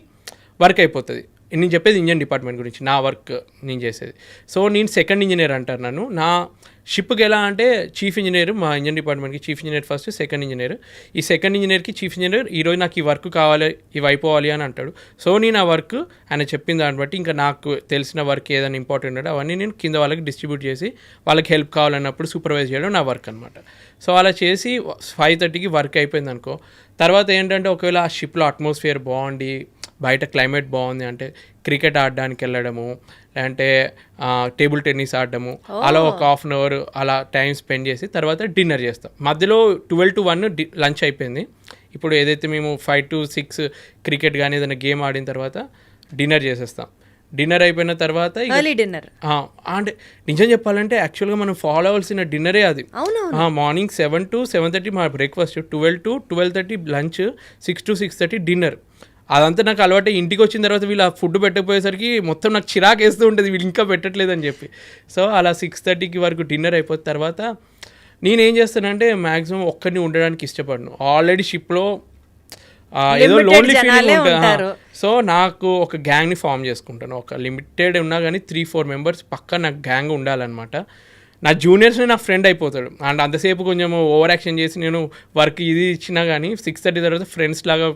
వర్క్ అయిపోతుంది. నేను చెప్పేది ఇంజన్ డిపార్ట్మెంట్ గురించి, నా వర్క్ నేను చేసేది. సో నేను సెకండ్ ఇంజనీర్ అంటారు నన్ను. నా షిప్కి ఎలా అంటే చీఫ్ ఇంజనీర్, మా ఇంజన్ డిపార్ట్మెంట్కి chief engineer first, second engineer. ఈ సెకండ్ ఇంజనీర్కి చీఫ్ ఇంజనీర్ ఈరోజు నాకు ఈ వర్క్ కావాలి, ఇవి అయిపోవాలి అని అంటాడు. సో నేను ఆ వర్క్ ఆయన చెప్పిన దాన్ని బట్టి ఇంకా నాకు తెలిసిన వర్క్ ఏదైనా ఇంపార్టెంట్ అంటే అవన్నీ నేను కింద వాళ్ళకి డిస్ట్రిబ్యూట్ చేసి వాళ్ళకి హెల్ప్ కావాలన్నప్పుడు సూపర్వైజ్ చేయడం నా వర్క్ అనమాట. సో అలా చేసి 5:30కి వర్క్ అయిపోయింది అనుకో. తర్వాత ఏంటంటే ఒకవేళ ఆ షిప్లో అట్మాస్ఫియర్ బాగుండి బయట క్లైమేట్ బాగుంది అంటే క్రికెట్ ఆడడానికి వెళ్ళడము, లేదంటే టేబుల్ టెన్నిస్ ఆడడము, అలా ఒక 1/2 hour అలా టైం స్పెండ్ చేసి తర్వాత డిన్నర్ చేస్తాం. మధ్యలో 12 to 1 లంచ్ అయిపోయింది. ఇప్పుడు ఏదైతే మేము 5 to 6 క్రికెట్ కానీ ఏదైనా గేమ్ ఆడిన తర్వాత డిన్నర్ చేసేస్తాం. డిన్నర్ అయిపోయిన తర్వాత డిన్నర్ అంటే నిజం చెప్పాలంటే యాక్చువల్గా మనం ఫాలో అవ్వాల్సిన డిన్నరే అది. మార్నింగ్ 7 to 7:30 మా breakfast, 12 to 12:30 lunch, 6 to 6:30 dinner. అదంతా నాకు అలవాటు. ఇంటికి వచ్చిన తర్వాత వీళ్ళు ఆ ఫుడ్ పెట్టకపోయేసరికి మొత్తం నాకు చిరాకు వేస్తూ ఉంటుంది, వీళ్ళు ఇంకా పెట్టట్లేదు అని చెప్పి. సో అలా 6:30కి వరకు డిన్నర్ అయిపోయిన తర్వాత నేనేం చేస్తానంటే మ్యాక్సిమం ఒక్కరిని ఉండడానికి ఇష్టపడను. ఆల్రెడీ షిప్లో ఏదో లోన్లీ ఫీలింగ్ ఉంటుంది. సో నాకు ఒక గ్యాంగ్ని ఫామ్ చేసుకుంటాను. ఒక లిమిటెడ్ ఉన్నా కానీ 3-4 members పక్కా నాకు గ్యాంగ్ ఉండాలన్నమాట. నా జూనియర్స్ని నా ఫ్రెండ్ అయిపోతాడు. అండ్ అంతసేపు కొంచెం ఓవర్ యాక్షన్ చేసి నేను వర్క్ ఇది ఇచ్చినా కానీ 6:30 తర్వాత ఫ్రెండ్స్ లాగా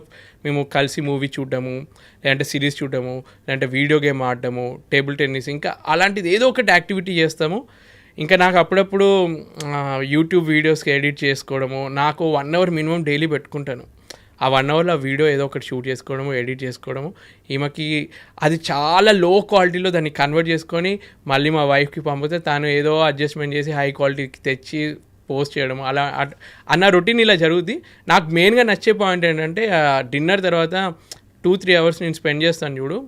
మేము కలిసి మూవీ చూడడము, లేదంటే సిరీస్ చూడడము, లేదంటే వీడియో గేమ్ ఆడడము, టేబుల్ టెన్నిస్, ఇంకా అలాంటిది ఏదో ఒకటి యాక్టివిటీ చేస్తాము. ఇంకా నాకు అప్పుడప్పుడు యూట్యూబ్ వీడియోస్కి ఎడిట్ చేసుకోవడము, నాకు 1 hour మినిమం డైలీ పెట్టుకుంటాను. ఆ 1 hourలో ఆ వీడియో ఏదో ఒకటి షూట్ చేసుకోవడము, ఎడిట్ చేసుకోవడము. ఈమెకి అది చాలా లో క్వాలిటీలో దాన్ని కన్వర్ట్ చేసుకొని మళ్ళీ మా వైఫ్కి పంపితే తను ఏదో అడ్జస్ట్మెంట్ చేసి హై క్వాలిటీకి తెచ్చి పోస్ట్ చేయడం, అలా అన్న రొటీన్ ఇలా జరుగుద్ది. నాకు మెయిన్గా నచ్చే పాయింట్ ఏంటంటే డిన్నర్ తర్వాత 2-3 hours నేను స్పెండ్ చేస్తాను చూడు,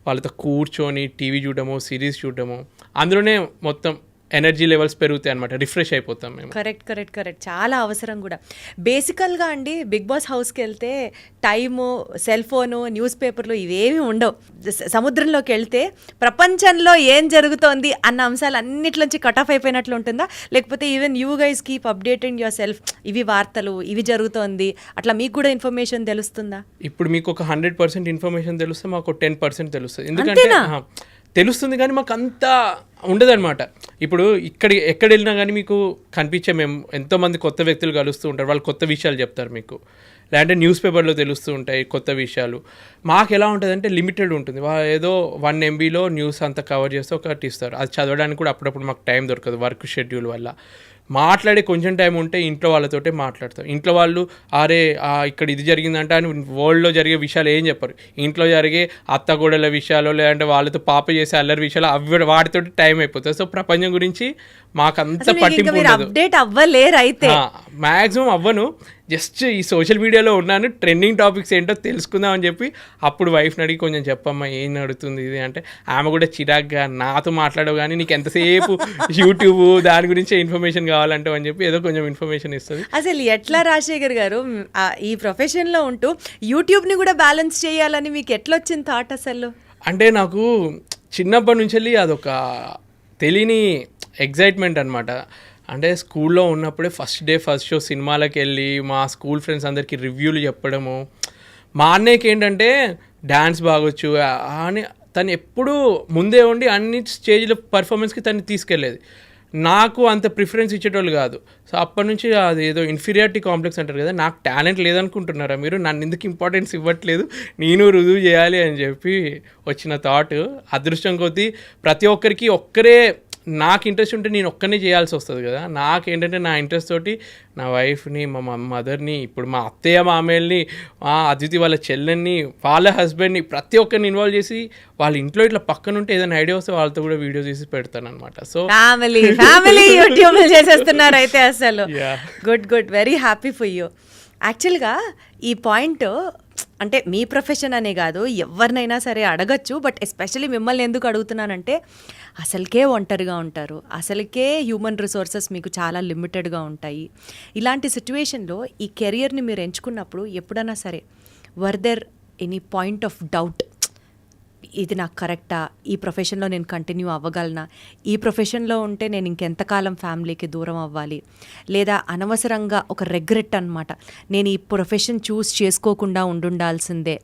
వాళ్ళతో కూర్చొని టీవీ చూడడము, సిరీస్ చూడడము, అందులోనే మొత్తం ఎనర్జీ లెవెల్స్ పెరుగుతాయి అనమాట, రిఫ్రెష్ అయిపోతాం మేము. కరెక్ట్ చాలా అవసరం కూడా. బేసికల్గా అండి బిగ్ బాస్ హౌస్కి వెళ్తే టైము, సెల్ ఫోను, న్యూస్ పేపర్లు ఇవేమీ ఉండవు. సముద్రంలోకి వెళ్తే ప్రపంచంలో ఏం జరుగుతోంది అన్న అంశాలు అన్నిట్లోంచి కట్ ఆఫ్ అయిపోయినట్లు ఉంటుందా, లేకపోతే even you guys keep updating your self, ఇవి వార్తలు, ఇవి జరుగుతోంది, అట్లా మీకు కూడా ఇన్ఫర్మేషన్ తెలుస్తుందా? ఇప్పుడు మీకు ఒక 100% ఇన్ఫర్మేషన్ తెలిస్తే మాకు 10% తెలుస్తుంది. ఎందుకంటే తెలుస్తుంది కానీ మాకు అంతా ఉండదన్నమాట. ఇప్పుడు ఎక్కడ వెళ్ళినా కానీ మీకు కనిపించే మేము ఎంతోమంది కొత్త వ్యక్తులు కలుస్తూ ఉంటారు, వాళ్ళు కొత్త విషయాలు చెప్తారు మీకు, లేదంటే న్యూస్ పేపర్లో తెలుస్తూ ఉంటాయి కొత్త విషయాలు. మాకు ఎలా ఉంటుంది అంటే లిమిటెడ్ ఉంటుంది. ఏదో 1 MBలో న్యూస్ అంతా కవర్ చేస్తే ఒకటి ఇస్తారు, అది చదవడానికి కూడా అప్పుడప్పుడు మాకు టైం దొరకదు వర్క్ షెడ్యూల్ వల్ల. మాట్లాడే కొంచెం టైం ఉంటే ఇంట్లో వాళ్ళతోటే మాట్లాడతాం. ఇంట్లో వాళ్ళు అరే ఇక్కడ ఇది జరిగిందంట అని వరల్డ్లో జరిగే విషయాలు ఏం చెప్పరు. ఇంట్లో జరిగే అత్తగూడల విషయాలు, లేదంటే వాళ్ళతో పాప చేసే అల్లరి విషయాలు అవి వాటితోటి టైం అయిపోతుంది. సో ప్రపంచం గురించి మాకంత పట్టింపు అప్డేట్ అవ్వలేరు అయితే. మ్యాక్సిమం అవ్వను, జస్ట్ ఈ సోషల్ మీడియాలో ఉన్నాను, ట్రెండింగ్ టాపిక్స్ ఏంటో తెలుసుకుందాం అని చెప్పి అప్పుడు వైఫ్ని అడిగి కొంచెం చెప్పమ్మా ఏం నడుతుంది ఇది అంటే, ఆమె కూడా చిరాగ్గా నాతో మాట్లాడవు కానీ నీకు ఎంతసేపు యూట్యూబ్ దాని గురించే ఇన్ఫర్మేషన్ కావాలంటే అని చెప్పి ఏదో కొంచెం ఇన్ఫర్మేషన్ ఇస్తుంది. అసలు ఎట్లా రాజశేఖర్ గారు ఈ ప్రొఫెషన్లో ఉంటూ యూట్యూబ్ని కూడా బ్యాలెన్స్ చేయాలని మీకు ఎట్లా వచ్చింది థాట్ అసలు? అంటే నాకు చిన్నప్పటి నుంచి వెళ్ళి అదొక తెలియని ఎగ్జైట్మెంట్ అనమాట. అంటే స్కూల్లో ఉన్నప్పుడే ఫస్ట్ షో సినిమాలకు వెళ్ళి మా స్కూల్ ఫ్రెండ్స్ అందరికీ రివ్యూలు చెప్పడము. మా అన్నయ్యకి ఏంటంటే డ్యాన్స్ బాగొచ్చు అని తను ఎప్పుడూ ముందే ఉండి అన్ని స్టేజ్లో పర్ఫార్మెన్స్కి తను తీసుకెళ్ళేది. నాకు అంత ప్రిఫరెన్స్ ఇచ్చేటోళ్ళు కాదు. సో అప్పటి నుంచి అది ఏదో ఇన్ఫీరియారిటీ కాంప్లెక్స్ అంటారు కదా, నాకు టాలెంట్ లేదనుకుంటున్నారా మీరు, నన్ను ఎందుకు ఇంపార్టెన్స్ ఇవ్వట్లేదు, నేను రుజువు చేయాలి అని చెప్పి వచ్చిన థాట్. అదృష్టం కొద్దీ ప్రతి ఒక్కరికి ఒక్కరే, నాకు ఇంట్రెస్ట్ ఉంటే నేను ఒక్కనే చేయాల్సి వస్తుంది కదా. నాకేంటంటే నా ఇంట్రెస్ట్ తోటి నా వైఫ్ని, మా మదర్ని, ఇప్పుడు మా అత్తయ్య మామయ్యల్ని, మా అదితి వాళ్ళ చెల్లెన్ని, వాళ్ళ హస్బెండ్ని, ప్రతి ఒక్కరిని ఇన్వాల్వ్ చేసి వాళ్ళ ఇంట్లో ఇట్లా పక్కన ఉంటే ఏదైనా ఐడియా వస్తే వాళ్ళతో కూడా వీడియో చేసి పెడతాను అనమాట. సో ఫ్యామిలీ యూట్యూబ్ చేసేస్తున్నారు అయితే. అసలు good very happy for you. యాక్చువల్గా ఈ పాయింట్ అంటే మీ ప్రొఫెషన్ అనే కాదు, ఎవరినైనా సరే అడగచ్చు. బట్ ఎస్పెషల్లీ మిమ్మల్ని ఎందుకు అడుగుతున్నానంటే, అసలుకే ఒంటరిగా ఉంటారు, అసలుకే హ్యూమన్ రిసోర్సెస్ మీకు చాలా లిమిటెడ్గా ఉంటాయి. ఇలాంటి సిచ్యువేషన్లో ఈ కెరియర్ని మీరు ఎంచుకున్నప్పుడు ఎప్పుడైనా సరే were there any point of doubt, ఇది నాకు కరెక్టా, ఈ ప్రొఫెషన్లో నేను కంటిన్యూ అవ్వగలనా, ఈ ప్రొఫెషన్లో ఉంటే నేను ఇంకెంతకాలం ఫ్యామిలీకి దూరం అవ్వాలి, లేదా అనవసరంగా ఒక రెగ్రెట్ అనమాట, నేను ఈ ప్రొఫెషన్ చూస్ చేసుకోకుండా ఉండాల్సిందే,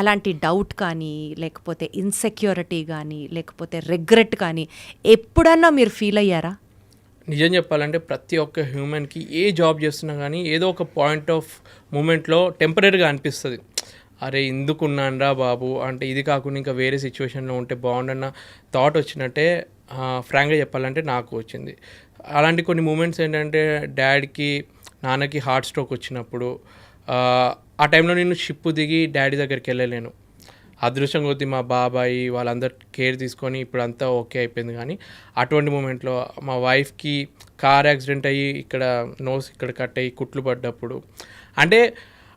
అలాంటి డౌట్ కానీ, లేకపోతే ఇన్సెక్యూరిటీ కానీ, లేకపోతే రెగ్రెట్ కానీ ఎప్పుడన్నా మీరు ఫీల్ అయ్యారా? నిజం చెప్పాలంటే ప్రతి ఒక్క హ్యూమన్కి ఏ జాబ్ చేస్తున్నా కానీ ఏదో ఒక పాయింట్ ఆఫ్ మూమెంట్లో టెంపరీగా అనిపిస్తుంది, అరే ఎందుకున్నానరా బాబు, అంటే ఇది కాకుండా ఇంకా వేరే సిచ్యువేషన్లో ఉంటే బాగుండన్న థాట్ వచ్చినట్టే ఫ్రాంక్గా చెప్పాలంటే నాకు వచ్చింది. అలాంటి కొన్ని మూమెంట్స్ ఏంటంటే, డాడీకి నాన్నకి హార్ట్ స్ట్రోక్ వచ్చినప్పుడు ఆ టైంలో నేను షిప్ దిగి డాడీ దగ్గరికి వెళ్ళలేను. అదృష్టం కొద్దీ మా బాబాయి వాళ్ళందరూ కేర్ తీసుకొని ఇప్పుడు అంతా ఓకే అయిపోయింది. కానీ అటువంటి మూమెంట్లో మా వైఫ్కి కార్ యాక్సిడెంట్ అయ్యి ఇక్కడ నోస్ ఇక్కడ కట్ అయ్యి కుట్లు పడ్డప్పుడు, అంటే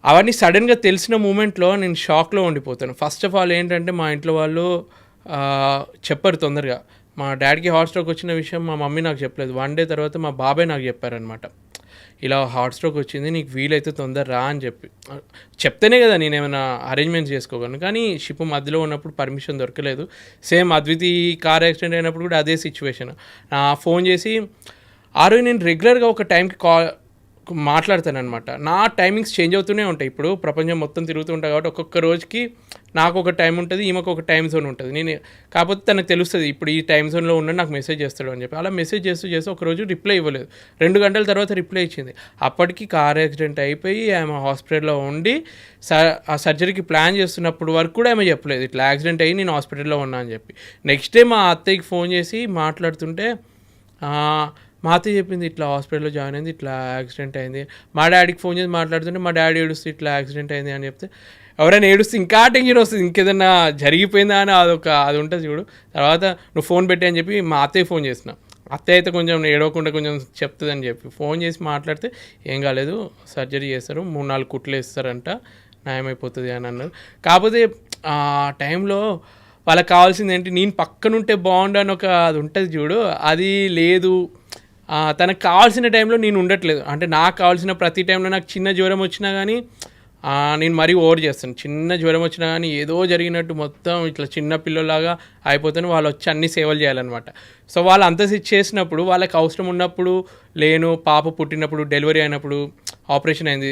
అవన్నీ సడన్గా తెలిసిన మూమెంట్లో నేను షాక్లో ఉండిపోతాను. ఫస్ట్ ఆఫ్ ఆల్ ఏంటంటే మా ఇంట్లో వాళ్ళు చెప్పారు తొందరగా. మా డాడీకి హార్ట్ స్ట్రోక్ వచ్చిన విషయం మా మమ్మీ నాకు చెప్పలేదు. 1 day తర్వాత మా బాబాయ్ నాకు చెప్పారనమాట, ఇలా హార్ట్ స్ట్రోక్ వచ్చింది, నీకు వీలైతే తొందర రా అని చెప్పి. చెప్తేనే కదా నేను ఏమైనా అరేంజ్మెంట్స్ చేసుకోగలను. కానీ షిప్ మధ్యలో ఉన్నప్పుడు పర్మిషన్ దొరకలేదు. సేమ్ అద్వితి కార్ యాక్సిడెంట్ అయినప్పుడు కూడా అదే సిచ్యువేషన్. ఫోన్ చేసి ఆ రోజు నేను రెగ్యులర్గా ఒక టైంకి మాట్లాడతాను అనమాట. నా టైమింగ్స్ చేంజ్ అవుతూనే ఉంటాయి. ఇప్పుడు ప్రపంచం మొత్తం తిరుగుతూ ఉంటాయి కాబట్టి ఒక్కొక్క రోజుకి నాకు ఒక టైం ఉంటుంది, ఈమెకు ఒక టైం జోన్ ఉంటుంది. నేను కాకపోతే తనకు తెలుస్తుంది ఇప్పుడు ఈ టైం జోన్లో ఉన్నాడు, నాకు మెసేజ్ చేస్తాడు అని చెప్పి. అలా మెసేజ్ చేస్తూ ఒకరోజు రిప్లై ఇవ్వలేదు. 2 గంటల తర్వాత రిప్లై ఇచ్చింది. అప్పటికి కార్ యాక్సిడెంట్ అయిపోయి ఆమె హాస్పిటల్లో ఉండి ఆ సర్జరీకి ప్లాన్ చేస్తున్నప్పుడు వరకు కూడా ఆమె చెప్పలేదు ఇట్లా యాక్సిడెంట్ అయ్యి నేను హాస్పిటల్లో ఉన్నా అని చెప్పి. నెక్స్ట్ డే మా అత్తయ్యకి ఫోన్ చేసి మాట్లాడుతుంటే మా అత్తయ్య చెప్పింది ఇట్లా హాస్పిటల్లో జాయిన్ అయింది, ఇట్లా యాక్సిడెంట్ అయింది. మా డాడీకి ఫోన్ చేసి మాట్లాడుతుంటే మా డాడీ ఏడుస్తూ ఇట్లా యాక్సిడెంట్ అయింది అని చెప్తే, ఎవరైనా ఏడుస్తే ఇంకా టెన్షన్ వస్తుంది, ఇంకేదన్నా జరిగిపోయిందా అని అది ఉంటుంది చూడు. తర్వాత నువ్వు ఫోన్ పెట్టి అని చెప్పి మా అత్తయ్య ఫోన్ చేసిన. అత్తయ్య అయితే కొంచెం ఏడవకుండా కొంచెం చెప్తుందని చెప్పి ఫోన్ చేసి మాట్లాడితే, ఏం కాలేదు సర్జరీ చేస్తారు, 3-4 కుట్లు వేస్తారంట, నయమైపోతుంది అని అన్నారు. కాకపోతే ఆ టైంలో వాళ్ళకి కావాల్సింది ఏంటి, నేను పక్కనుంటే బాగుండు అని ఒక అది ఉంటుంది చూడు, అది లేదు. తనకు కావాల్సిన టైంలో నేను ఉండట్లేదు. అంటే నాకు కావాల్సిన ప్రతి టైంలో నాకు చిన్న జ్వరం వచ్చినా కానీ నేను మరీ ఓవర్ చేస్తాను. చిన్న జ్వరం వచ్చినా కానీ ఏదో జరిగినట్టు మొత్తం ఇట్లా చిన్న పిల్లలాగా అయిపోతాను. వాళ్ళు వచ్చి అన్ని సేవలు చేయాలన్నమాట. సో వాళ్ళు అంత చేసినప్పుడు వాళ్ళకి అవసరం ఉన్నప్పుడు లేను, పాప పుట్టినప్పుడు, డెలివరీ అయినప్పుడు, ఆపరేషన్ అయింది,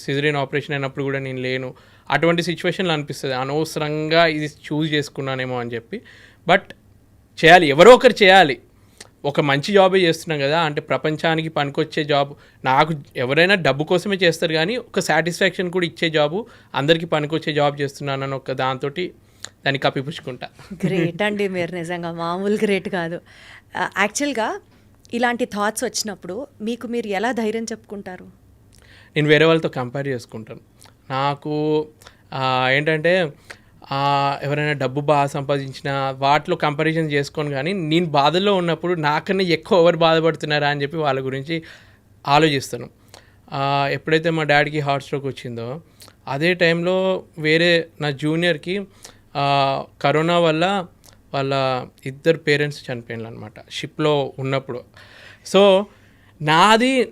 సిజరీన్ ఆపరేషన్ అయినప్పుడు కూడా నేను లేను. అటువంటి సిచ్యువేషన్లో అనిపిస్తుంది అనవసరంగా ఇది చూస్ చేసుకున్నానేమో అని చెప్పి. బట్ చేయాలి, ఎవరో ఒకరు చేయాలి. ఒక మంచి జాబే చేస్తున్నాం కదా, అంటే ప్రపంచానికి పనికొచ్చే జాబ్. నాకు ఎవరైనా డబ్బు కోసమే చేస్తారు కానీ ఒక సాటిస్ఫాక్షన్ కూడా ఇచ్చే జాబు, అందరికీ పనికొచ్చే జాబ్ చేస్తున్నానని ఒక దాంతో దాన్ని కప్పిపుచ్చుకుంటా. గ్రేట్ అండి, మీరు నిజంగా మామూలు గ్రేట్ కాదు. యాక్చువల్గా ఇలాంటి థాట్స్ వచ్చినప్పుడు మీకు మీరు ఎలా ధైర్యం చెప్పుకుంటారు? నేను వేరే వాళ్ళతో కంపేర్ చేసుకుంటాను. నాకు ఏంటంటే ఎవరైనా డబ్బు బాగా సంపాదించిన వాటిలో కంపారిజన్ చేసుకొని, కానీ నేను బాధల్లో ఉన్నప్పుడు నాకన్నా ఎక్కువ ఎవరు బాధపడుతున్నారా అని చెప్పి వాళ్ళ గురించి ఆలోచిస్తాను. ఎప్పుడైతే మా డాడీకి హార్ట్ స్ట్రోక్ వచ్చిందో అదే టైంలో వేరే నా జూనియర్కి కరోనా వల్ల వాళ్ళ ఇద్దరు పేరెంట్స్ చనిపోయినారు అనమాట షిప్లో ఉన్నప్పుడు. సో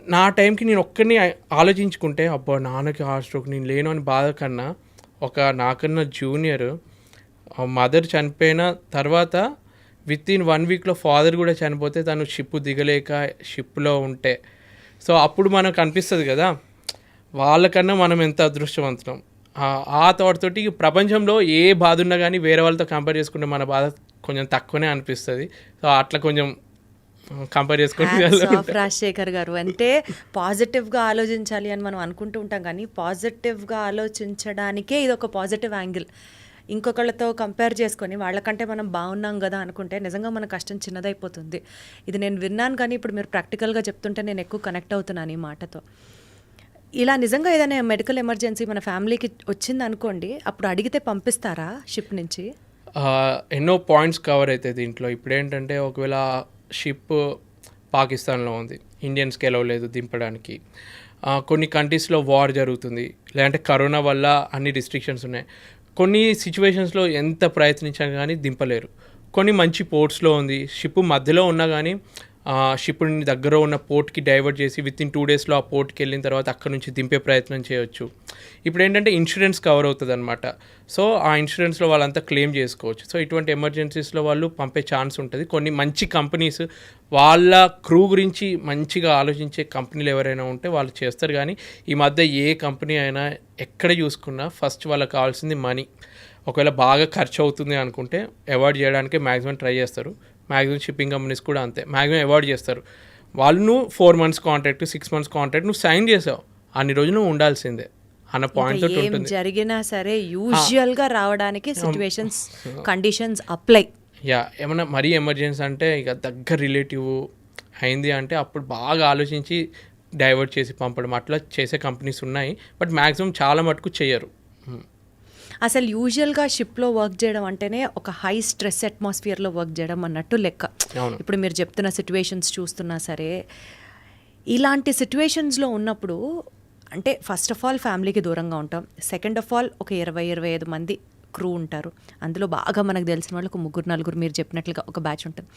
నా టైంకి నేను ఒక్కరిని ఆలోచించుకుంటే, అబ్బా నాన్నకి హార్ట్ స్ట్రోక్, నేను లేను అని బాధ కన్నా ఒక నాకన్నా జూనియర్ మదర్ చనిపోయిన తర్వాత విత్ ఇన్ 1 వీక్లో ఫాదర్ కూడా చనిపోతే తను షిప్ దిగలేక షిప్లో ఉంటే, సో అప్పుడు మనకు అనిపిస్తుంది కదా వాళ్ళకన్నా మనం ఎంత అదృష్టవంతులం. ఆ థాట్ తోటి ప్రపంచంలో ఏ బాధ ఉన్నా కానీ వేరే వాళ్ళతో కంపేర్ చేసుకుంటే మన బాధ కొంచెం తక్కువనే అనిపిస్తుంది. సో అట్లా కొంచెం కంపేర్ చేసుకుంటే రాజశేఖర్ గారు అంటే పాజిటివ్గా ఆలోచించాలి అని మనం అనుకుంటూ ఉంటాం, కానీ పాజిటివ్గా ఆలోచించడానికే ఇది ఒక పాజిటివ్ యాంగిల్. ఇంకొకళ్ళతో కంపేర్ చేసుకొని వాళ్ళకంటే మనం బాగున్నాం కదా అనుకుంటే నిజంగా మన కష్టం చిన్నదైపోతుంది. ఇది నేను విన్నాను, కానీ ఇప్పుడు మీరు ప్రాక్టికల్గా చెప్తుంటే నేను ఎక్కువ కనెక్ట్ అవుతున్నాను ఈ మాటతో. ఇలా నిజంగా ఏదైనా మెడికల్ ఎమర్జెన్సీ మన ఫ్యామిలీకి వచ్చింది అనుకోండి, అప్పుడు అడిగితే పంపిస్తారా షిప్ నుంచి? ఎన్నో పాయింట్స్ కవర్ అవుతాయి దీంట్లో. ఇప్పుడు ఏంటంటే ఒకవేళ షిప్ పాకిస్తాన్లో ఉంది, ఇండియన్స్కి ఎలవ్ లేదు దింపడానికి. కొన్ని కంట్రీస్లో వార్ జరుగుతుంది, లేదంటే కరోనా వల్ల అన్ని రిస్ట్రిక్షన్స్ ఉన్నాయి. కొన్ని సిచ్యువేషన్స్లో ఎంత ప్రయత్నించినా కానీ దింపలేరు. కొన్ని మంచి పోర్ట్స్లో ఉంది, షిప్ మధ్యలో ఉన్నా కానీ షిప్ని దగ్గర ఉన్న పోర్ట్కి డైవర్ట్ చేసి విత్ ఇన్ 2 డేస్లో ఆ పోర్ట్కి వెళ్ళిన తర్వాత అక్కడ నుంచి దింపే ప్రయత్నం చేయొచ్చు. ఇప్పుడు ఏంటంటే ఇన్సూరెన్స్ కవర్ అవుతుంది అనమాట. సో ఆ ఇన్సూరెన్స్లో వాళ్ళంతా క్లెయిమ్ చేసుకోవచ్చు. సో ఇటువంటి ఎమర్జెన్సీస్లో వాళ్ళు పంపే ఛాన్స్ ఉంటుంది. కొన్ని మంచి కంపెనీస్ వాళ్ళ క్రూ గురించి మంచిగా ఆలోచించే కంపెనీలు ఎవరైనా ఉంటే వాళ్ళు చేస్తారు. కానీ ఈ మధ్య ఏ కంపెనీ అయినా ఎక్కడ చూసుకున్నా ఫస్ట్ వాళ్ళకి కావాల్సింది మనీ. ఒకవేళ బాగా ఖర్చు అవుతుంది అనుకుంటే అవాయిడ్ చేయడానికే మ్యాక్సిమం ట్రై చేస్తారు. మ్యాక్సిమం షిప్పింగ్ కంపెనీస్ కూడా అంతే, మ్యాక్సిమం అవాయిడ్ చేస్తారు. వాళ్ళు నువ్వు 4 months కాంట్రాక్ట్, 6 months కాంట్రాక్ట్ నువ్వు సైన్ చేసావు, అన్ని రోజులు నువ్వు ఉండాల్సిందే అన్న పాయింట్ తోటి ఉంటుంది. జరిగినా సరే యూజువల్గా రావడానికి సిచ్యువేషన్స్ కండిషన్స్ అప్లై. ఏమన్నా మరీ ఎమర్జెన్సీ అంటే ఇక దగ్గర రిలేటివ్ అయింది అంటే అప్పుడు బాగా ఆలోచించి డైవర్ట్ చేసి పంపడం అట్లా చేసే కంపెనీస్ ఉన్నాయి. బట్ మ్యాక్సిమం చాలా మటుకు చేయరు. అసలు యూజువల్గా షిప్లో వర్క్ చేయడం అంటేనే ఒక హై స్ట్రెస్ అట్మాస్ఫియర్లో వర్క్ చేయడం అన్నట్టు లెక్క. ఇప్పుడు మీరు చెప్తున్న సిచ్యువేషన్స్ చూస్తున్నా సరే, ఇలాంటి సిచ్యువేషన్స్లో ఉన్నప్పుడు అంటే ఫస్ట్ ఆఫ్ ఆల్ ఫ్యామిలీకి దూరంగా ఉంటాం, సెకండ్ ఆఫ్ ఆల్ ఒక 20-25 మంది క్రూ ఉంటారు. అందులో బాగా మనకు తెలిసిన వాళ్ళు ఒక 3-4 మీరు చెప్పినట్లుగా ఒక బ్యాచ్ ఉంటుంది.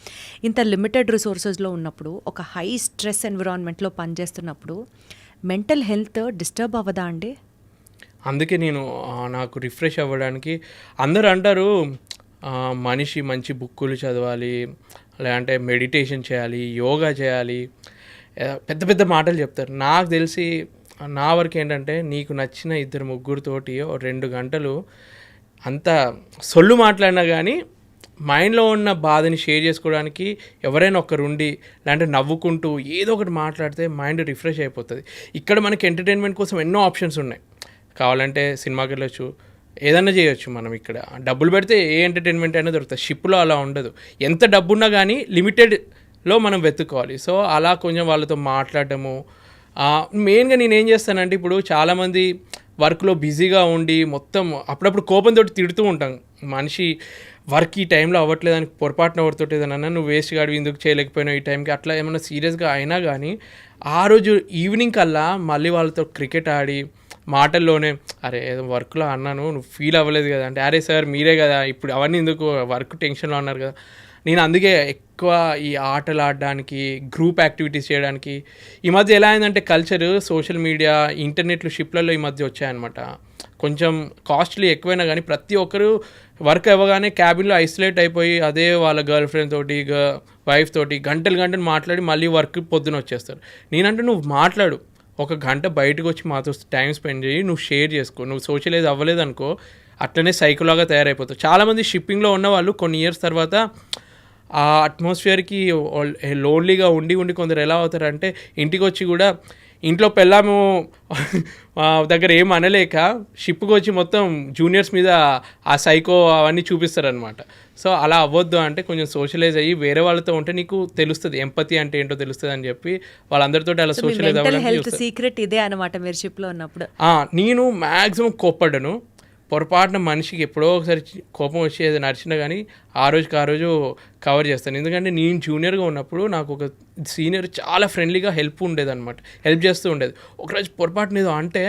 ఇంత లిమిటెడ్ రిసోర్సెస్లో ఉన్నప్పుడు, ఒక హై స్ట్రెస్ ఎన్విరాన్మెంట్లో పనిచేస్తున్నప్పుడు మెంటల్ హెల్త్ డిస్టర్బ్ అవ్వదా అండి? అందుకే నేను నాకు రిఫ్రెష్ అవ్వడానికి అందరూ అంటారు మనిషి మంచి బుక్కులు చదవాలి, లేదంటే మెడిటేషన్ చేయాలి, యోగా చేయాలి, పెద్ద పెద్ద మాటలు చెప్తారు. నాకు తెలిసి నా వరకు ఏంటంటే నీకు నచ్చిన 2-3తోటి 2 గంటలు అంత సొల్లు మాట్లాడినా కానీ మైండ్లో ఉన్న బాధని షేర్ చేసుకోవడానికి ఎవరైనా ఒకరుండి, లేదంటే నవ్వుకుంటూ ఏదో ఒకటి మాట్లాడితే మైండ్ రిఫ్రెష్ అయిపోతుంది. ఇక్కడ మనకి ఎంటర్టైన్మెంట్ కోసం ఎన్నో ఆప్షన్స్ ఉన్నాయి. కావాలంటే సినిమాకి వెళ్ళొచ్చు, ఏదన్నా చేయొచ్చు. మనం ఇక్కడ డబ్బులు పెడితే ఏ ఎంటర్టైన్మెంట్ అయినా దొరుకుతుంది. షిప్లో అలా ఉండదు. ఎంత డబ్బున్నా కానీ లిమిటెడ్లో మనం వెతుక్కోవాలి. సో అలా కొంచెం వాళ్ళతో మాట్లాడటము. మెయిన్గా నేను ఏం చేస్తానంటే, ఇప్పుడు చాలామంది వర్క్లో బిజీగా ఉండి మొత్తం అప్పుడప్పుడు కోపంతో తిడుతూ ఉంటాం. మనిషి వర్క్ ఈ టైంలో అవ్వట్లేదని పొరపాటున ఎవరితోటి ఏదన్నా నువ్వు వేస్ట్ గాడివి ఎందుకు చేయలేకపోయినావు ఈ టైంకి అట్లా ఏమన్నా సీరియస్గా అయినా కానీ ఆ రోజు ఈవినింగ్ కల్లా మళ్ళీ వాళ్ళతో క్రికెట్ ఆడి మాటల్లోనే అరే ఏదో వర్క్లో అన్నాను నువ్వు ఫీల్ అవ్వలేదు కదా అంటే అరే సార్ మీరే కదా ఇప్పుడు అవన్నీ ఎందుకు వర్క్ టెన్షన్లో అన్నారు కదా. నేను అందుకే ఎక్కువ ఈ ఆటలు ఆడడానికి గ్రూప్ యాక్టివిటీస్ చేయడానికి ఈ మధ్య ఎలా అయిందంటే కల్చర్ సోషల్ మీడియా ఇంటర్నెట్లు షిప్లలో ఈ మధ్య వచ్చాయన్నమాట. కొంచెం కాస్ట్లీ ఎక్కువైనా కానీ ప్రతి ఒక్కరు వర్క్ అవ్వగానే క్యాబిన్లో ఐసోలేట్ అయిపోయి అదే వాళ్ళ గర్ల్ ఫ్రెండ్ తోటి వైఫ్ తోటి గంటలు మాట్లాడి మళ్ళీ వర్క్ పొద్దున వచ్చేస్తారు. నేనంటే నువ్వు మాట్లాడు, ఒక గంట బయటకు వచ్చి మాతో టైం స్పెండ్ చేయి, నువ్వు షేర్ చేసుకో. నువ్వు సోషలైజ్ అవ్వలేదు అనుకో అట్లనే సైకోలాగా తయారైపోతావు. చాలామంది షిప్పింగ్లో ఉన్న వాళ్ళు కొన్ని ఇయర్స్ తర్వాత ఆ అట్మాస్ఫియర్కి లోన్లీగా ఉండి కొందరు ఎలా అవుతారంటే ఇంటికి వచ్చి కూడా ఇంట్లో పెళ్ళాము దగ్గర ఏం అనలేక షిప్కి వచ్చి మొత్తం జూనియర్స్ మీద ఆ సైకో అవన్నీ చూపిస్తారనమాట. సో అలా అవ్వద్దు అంటే కొంచెం సోషలైజ్ అయ్యి వేరే వాళ్ళతో ఉంటే నీకు తెలుస్తుంది ఎంపతి అంటే ఏంటో తెలుస్తుంది అని చెప్పి వాళ్ళందరితో అలా సోషలైజ్ అవ్వడానికి సీక్రెట్ ఇదే అనమాట మీరు షిప్లో ఉన్నప్పుడు. నేను మ్యాక్సిమం కోప్పడ్డాను. పొరపాటున మనిషికి ఎప్పుడో ఒకసారి కోపం వచ్చి ఏదో నడిచినా కానీ ఆ రోజు కవర్ చేస్తాను. ఎందుకంటే నేను జూనియర్గా ఉన్నప్పుడు నాకు ఒక సీనియర్ చాలా ఫ్రెండ్లీగా హెల్ప్ చేస్తూ ఉండేది. ఒకరోజు పొరపాటున ఏదో అంటే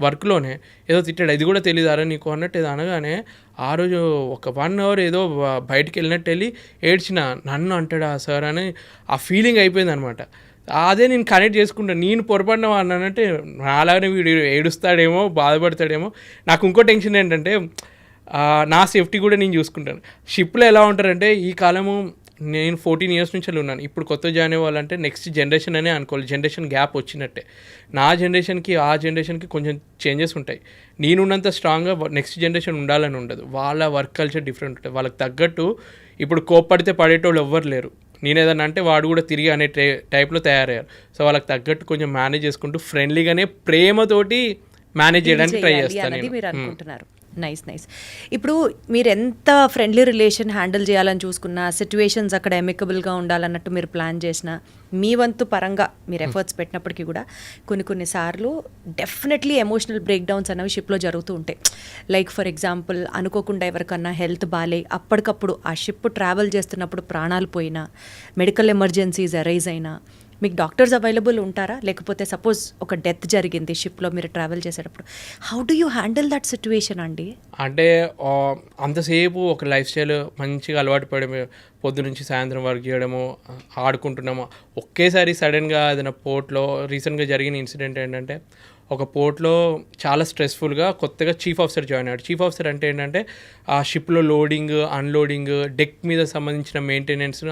వర్క్లోనే ఏదో తిట్టాడు, ఇది కూడా తెలియదారా నీకు అన్నట్టు ఏదో అనగానే ఆ రోజు ఒక 1 hour ఏదో బయటికి వెళ్ళినట్టు వెళ్ళి ఏడ్చిన, నన్ను అంటాడా సార్ అని ఆ ఫీలింగ్ అయిపోయింది అనమాట. అదే నేను కనెక్ట్ చేసుకుంటాను. నేను పొరపడిన అన్నానంటే నాలాగానే వీడు ఏడుస్తాడేమో బాధపడతాడేమో. నాకు ఇంకో టెన్షన్ ఏంటంటే నా సేఫ్టీ కూడా నేను చూసుకుంటాను. షిప్లో ఎలా ఉంటారంటే ఈ కాలము నేను 14 years నుంచి ఉన్నాను. ఇప్పుడు కొత్త జాయిన్ అవ్వాలంటే నెక్స్ట్ జనరేషన్ అనే అనుకోవాలి. జనరేషన్ గ్యాప్ వచ్చినట్టే. నా జనరేషన్కి ఆ జనరేషన్కి కొంచెం చేంజెస్ ఉంటాయి. నేనున్నంత స్ట్రాంగ్గా నెక్స్ట్ జనరేషన్ ఉండాలని ఉండదు. వాళ్ళ వర్క్ కల్చర్ డిఫరెంట్ ఉంటుంది. వాళ్ళకి తగ్గట్టు ఇప్పుడు కోప్పడితే పడేటోళ్ళు ఎవ్వరు లేరు. నేను ఏదన్నా అంటే వాడు కూడా తిరిగి అనే టైప్లో తయారయ్యారు. సో వాళ్ళకి తగ్గట్టు కొంచెం మేనేజ్ చేసుకుంటూ ఫ్రెండ్లీగానే ప్రేమతోటి మేనేజ్ చేయడానికి ట్రై చేస్తాను మీరు అనుకుంటున్నారు. నైస్. ఇప్పుడు మీరు ఎంత ఫ్రెండ్లీ రిలేషన్ హ్యాండిల్ చేయాలని చూసుకున్నా, సిచ్యువేషన్స్ అక్కడ ఎమికబుల్గా ఉండాలన్నట్టు మీరు ప్లాన్ చేసిన, మీ వంతు పరంగా మీరు ఎఫర్ట్స్ పెట్టినప్పటికీ కూడా కొన్నిసార్లు డెఫినెట్లీ ఎమోషనల్ బ్రేక్ డౌన్స్ అనేవి షిప్లో జరుగుతూ ఉంటాయి. లైక్ ఫర్ ఎగ్జాంపుల్ అనుకోకుండా ఎవరికన్నా హెల్త్ బాగాలే అప్పటికప్పుడు ఆ షిప్ ట్రావెల్ చేస్తున్నప్పుడు ప్రాణాలు పోయినా, మెడికల్ ఎమర్జెన్సీస్ అరైజ్ అయినా మీకు డాక్టర్స్ అవైలబుల్ ఉంటారా? లేకపోతే సపోజ్ ఒక డెత్ జరిగింది షిప్లో మీరు ట్రావెల్ చేసేటప్పుడు, how do you handle that situation అండి? అంటే అంతసేపు ఒక లైఫ్ స్టైల్ మంచిగా అలవాటు పడి పొద్దు నుంచి సాయంత్రం వర్క్ చేయడము, ఆడుకుంటున్నాము, ఒకేసారి సడన్గా ఏదైనా పోర్ట్లో రీసెంట్గా జరిగిన ఇన్సిడెంట్ ఏంటంటే ఒక పోర్ట్లో చాలా స్ట్రెస్ఫుల్గా కొత్తగా చీఫ్ ఆఫీసర్ జాయిన్ అయ్యాడు. చీఫ్ ఆఫీసర్ అంటే ఏంటంటే ఆ షిప్లో లోడింగ్ అన్లోడింగ్ డెక్ మీద సంబంధించిన మెయింటెనెన్స్.